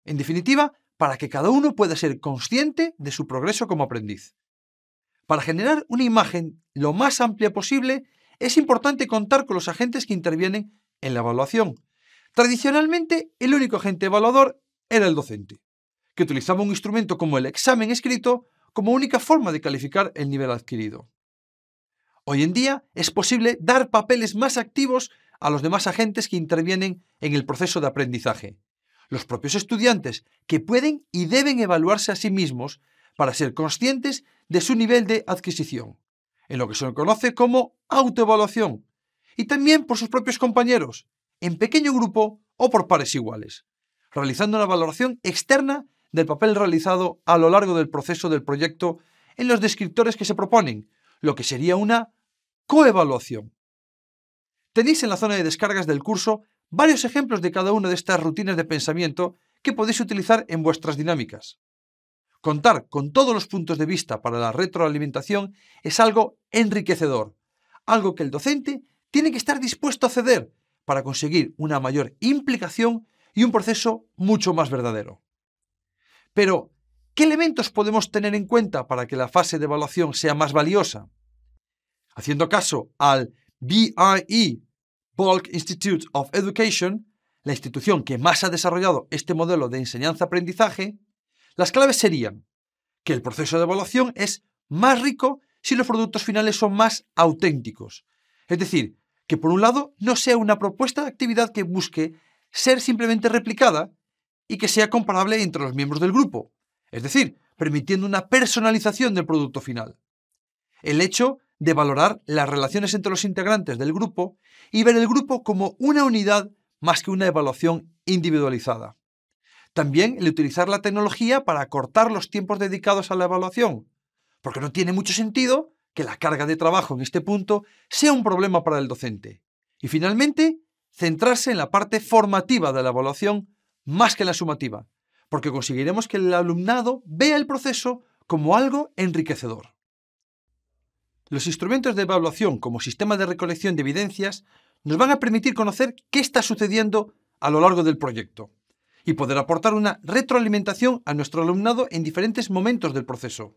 En definitiva, para que cada uno pueda ser consciente de su progreso como aprendiz. Para generar una imagen lo más amplia posible, es importante contar con los agentes que intervienen en la evaluación. Tradicionalmente, el único agente evaluador era el docente, que utilizaba un instrumento como el examen escrito como única forma de calificar el nivel adquirido. Hoy en día es posible dar papeles más activos a los demás agentes que intervienen en el proceso de aprendizaje, los propios estudiantes, que pueden y deben evaluarse a sí mismos para ser conscientes de su nivel de adquisición, en lo que se conoce como autoevaluación, y también por sus propios compañeros, en pequeño grupo o por pares iguales, realizando una valoración externa del papel realizado a lo largo del proceso del proyecto en los descriptores que se proponen, lo que sería una coevaluación. Tenéis en la zona de descargas del curso varios ejemplos de cada una de estas rutinas de pensamiento que podéis utilizar en vuestras dinámicas. Contar con todos los puntos de vista para la retroalimentación es algo enriquecedor, algo que el docente tiene que estar dispuesto a ceder para conseguir una mayor implicación y un proceso mucho más verdadero. Pero, ¿qué elementos podemos tener en cuenta para que la fase de evaluación sea más valiosa? Haciendo caso al BIE, Bulk Institute of Education, la institución que más ha desarrollado este modelo de enseñanza-aprendizaje, las claves serían que el proceso de evaluación es más rico si los productos finales son más auténticos. Es decir, que por un lado no sea una propuesta de actividad que busque ser simplemente replicada, y que sea comparable entre los miembros del grupo, es decir, permitiendo una personalización del producto final. El hecho de valorar las relaciones entre los integrantes del grupo y ver el grupo como una unidad más que una evaluación individualizada. También el utilizar la tecnología para acortar los tiempos dedicados a la evaluación, porque no tiene mucho sentido que la carga de trabajo en este punto sea un problema para el docente. Y finalmente, centrarse en la parte formativa de la evaluación más que en la sumativa, porque conseguiremos que el alumnado vea el proceso como algo enriquecedor. Los instrumentos de evaluación como sistema de recolección de evidencias nos van a permitir conocer qué está sucediendo a lo largo del proyecto y poder aportar una retroalimentación a nuestro alumnado en diferentes momentos del proceso.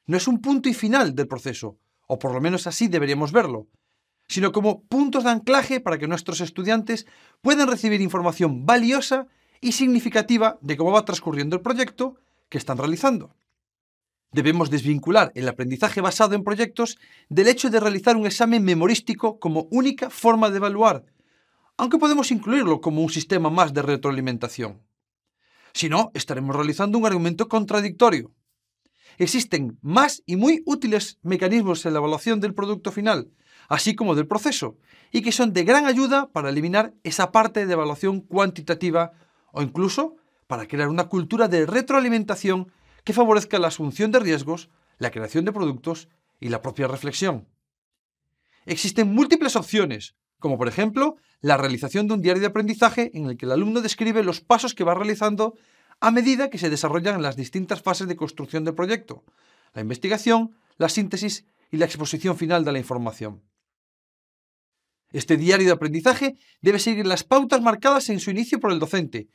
No es un punto y final del proceso, o por lo menos así deberíamos verlo, sino como puntos de anclaje para que nuestros estudiantes puedan recibir información valiosa y significativa de cómo va transcurriendo el proyecto que están realizando. Debemos desvincular el aprendizaje basado en proyectos del hecho de realizar un examen memorístico como única forma de evaluar, aunque podemos incluirlo como un sistema más de retroalimentación. Si no, estaremos realizando un argumento contradictorio. Existen más y muy útiles mecanismos en la evaluación del producto final, así como del proceso, y que son de gran ayuda para eliminar esa parte de evaluación cuantitativa o incluso para crear una cultura de retroalimentación que favorezca la asunción de riesgos, la creación de productos y la propia reflexión. Existen múltiples opciones, como por ejemplo la realización de un diario de aprendizaje en el que el alumno describe los pasos que va realizando a medida que se desarrollan las distintas fases de construcción del proyecto, la investigación, la síntesis y la exposición final de la información. Este diario de aprendizaje debe seguir las pautas marcadas en su inicio por el docente,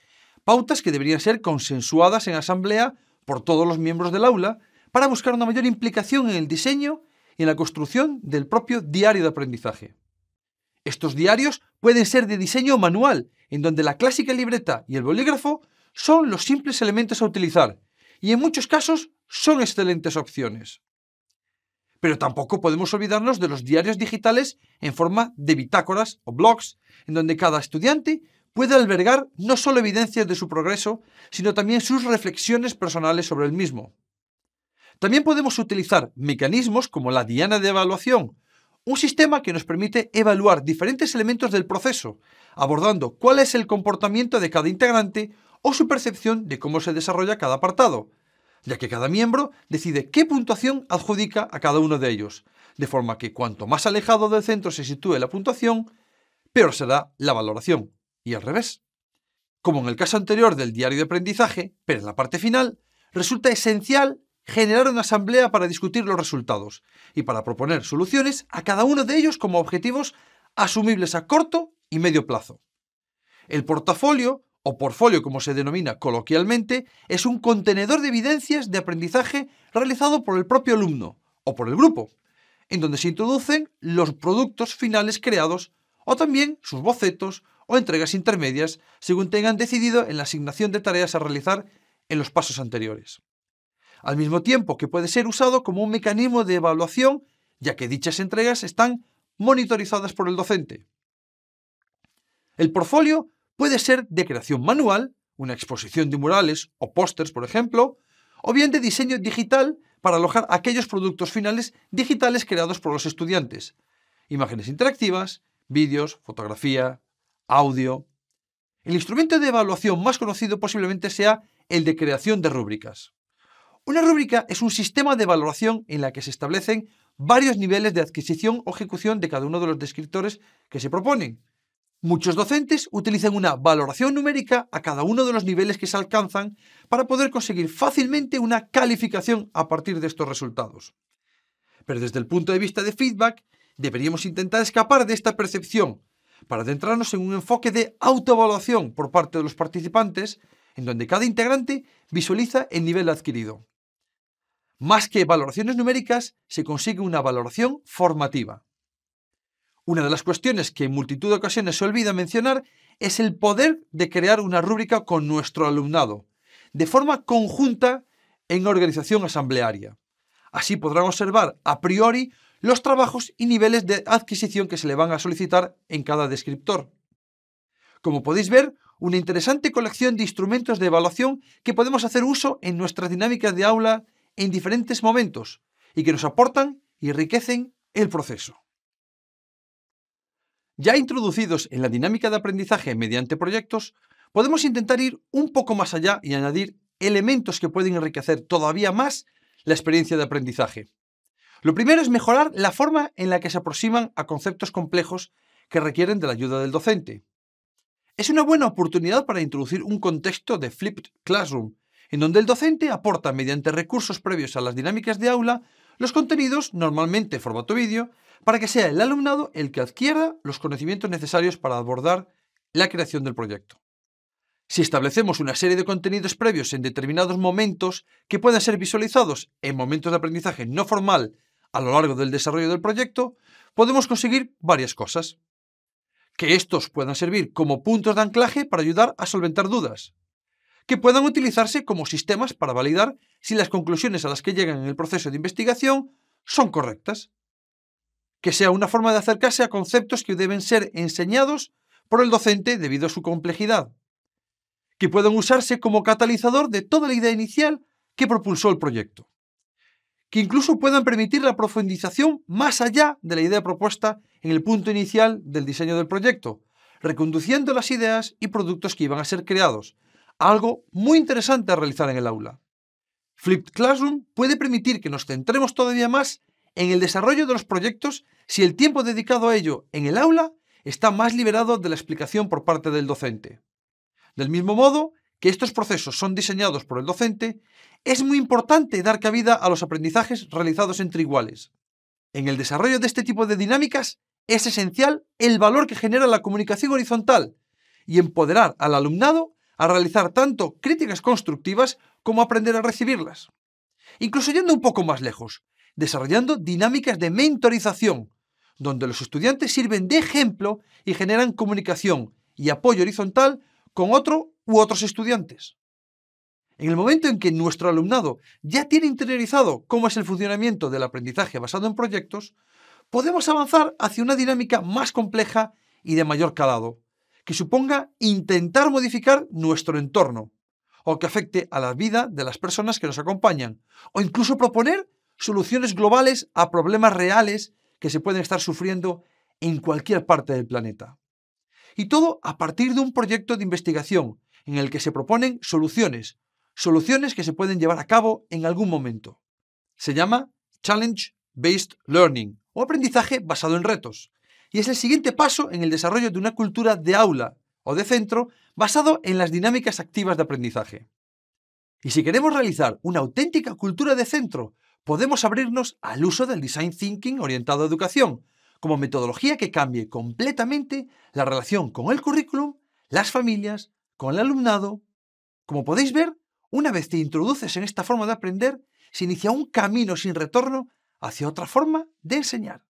pautas que deberían ser consensuadas en asamblea por todos los miembros del aula para buscar una mayor implicación en el diseño y en la construcción del propio diario de aprendizaje. Estos diarios pueden ser de diseño manual, en donde la clásica libreta y el bolígrafo son los simples elementos a utilizar, y en muchos casos son excelentes opciones. Pero tampoco podemos olvidarnos de los diarios digitales en forma de bitácoras o blogs, en donde cada estudiante puede albergar no solo evidencias de su progreso, sino también sus reflexiones personales sobre el mismo. También podemos utilizar mecanismos como la diana de evaluación, un sistema que nos permite evaluar diferentes elementos del proceso, abordando cuál es el comportamiento de cada integrante o su percepción de cómo se desarrolla cada apartado, ya que cada miembro decide qué puntuación adjudica a cada uno de ellos, de forma que cuanto más alejado del centro se sitúe la puntuación, peor será la valoración, y al revés. Como en el caso anterior del diario de aprendizaje, pero en la parte final, resulta esencial generar una asamblea para discutir los resultados y para proponer soluciones a cada uno de ellos como objetivos asumibles a corto y medio plazo. El portafolio, o portfolio como se denomina coloquialmente, es un contenedor de evidencias de aprendizaje realizado por el propio alumno o por el grupo, en donde se introducen los productos finales creados o también sus bocetos o entregas intermedias según tengan decidido en la asignación de tareas a realizar en los pasos anteriores. Al mismo tiempo que puede ser usado como un mecanismo de evaluación, ya que dichas entregas están monitorizadas por el docente. El portfolio puede ser de creación manual, una exposición de murales o pósters, por ejemplo, o bien de diseño digital para alojar aquellos productos finales digitales creados por los estudiantes, imágenes interactivas, vídeos, fotografía, audio. El instrumento de evaluación más conocido posiblemente sea el de creación de rúbricas. Una rúbrica es un sistema de valoración en la que se establecen varios niveles de adquisición o ejecución de cada uno de los descriptores que se proponen. Muchos docentes utilizan una valoración numérica a cada uno de los niveles que se alcanzan para poder conseguir fácilmente una calificación a partir de estos resultados. Pero desde el punto de vista de feedback, deberíamos intentar escapar de esta percepción para adentrarnos en un enfoque de autoevaluación por parte de los participantes, en donde cada integrante visualiza el nivel adquirido. Más que valoraciones numéricas, se consigue una valoración formativa. Una de las cuestiones que en multitud de ocasiones se olvida mencionar es el poder de crear una rúbrica con nuestro alumnado, de forma conjunta en organización asamblearia. Así podrán observar a priori los trabajos y niveles de adquisición que se le van a solicitar en cada descriptor. Como podéis ver, una interesante colección de instrumentos de evaluación que podemos hacer uso en nuestras dinámicas de aula en diferentes momentos y que nos aportan y enriquecen el proceso. Ya introducidos en la dinámica de aprendizaje mediante proyectos, podemos intentar ir un poco más allá y añadir elementos que pueden enriquecer todavía más la experiencia de aprendizaje. Lo primero es mejorar la forma en la que se aproximan a conceptos complejos que requieren de la ayuda del docente. Es una buena oportunidad para introducir un contexto de flipped classroom, en donde el docente aporta mediante recursos previos a las dinámicas de aula los contenidos, normalmente en formato vídeo, para que sea el alumnado el que adquiera los conocimientos necesarios para abordar la creación del proyecto. Si establecemos una serie de contenidos previos en determinados momentos que puedan ser visualizados en momentos de aprendizaje no formal a lo largo del desarrollo del proyecto, podemos conseguir varias cosas. Que estos puedan servir como puntos de anclaje para ayudar a solventar dudas. Que puedan utilizarse como sistemas para validar si las conclusiones a las que llegan en el proceso de investigación son correctas. Que sea una forma de acercarse a conceptos que deben ser enseñados por el docente debido a su complejidad. Que puedan usarse como catalizador de toda la idea inicial que propulsó el proyecto. Que incluso puedan permitir la profundización más allá de la idea propuesta en el punto inicial del diseño del proyecto, reconduciendo las ideas y productos que iban a ser creados, algo muy interesante a realizar en el aula. Flipped Classroom puede permitir que nos centremos todavía más en el desarrollo de los proyectos si el tiempo dedicado a ello en el aula está más liberado de la explicación por parte del docente. Del mismo modo que estos procesos son diseñados por el docente, es muy importante dar cabida a los aprendizajes realizados entre iguales. En el desarrollo de este tipo de dinámicas es esencial el valor que genera la comunicación horizontal y empoderar al alumnado a realizar tanto críticas constructivas como aprender a recibirlas. Incluso yendo un poco más lejos, desarrollando dinámicas de mentorización, donde los estudiantes sirven de ejemplo y generan comunicación y apoyo horizontal con otro u otros estudiantes. En el momento en que nuestro alumnado ya tiene interiorizado cómo es el funcionamiento del aprendizaje basado en proyectos, podemos avanzar hacia una dinámica más compleja y de mayor calado, que suponga intentar modificar nuestro entorno, o que afecte a la vida de las personas que nos acompañan, o incluso proponer soluciones globales a problemas reales que se pueden estar sufriendo en cualquier parte del planeta. Y todo a partir de un proyecto de investigación en el que se proponen soluciones que se pueden llevar a cabo en algún momento. Se llama Challenge-Based Learning o aprendizaje basado en retos, y es el siguiente paso en el desarrollo de una cultura de aula o de centro basado en las dinámicas activas de aprendizaje. Y si queremos realizar una auténtica cultura de centro, podemos abrirnos al uso del Design Thinking orientado a educación, como metodología que cambie completamente la relación con el currículum, las familias, con el alumnado. Como podéis ver, una vez te introduces en esta forma de aprender, se inicia un camino sin retorno hacia otra forma de enseñar.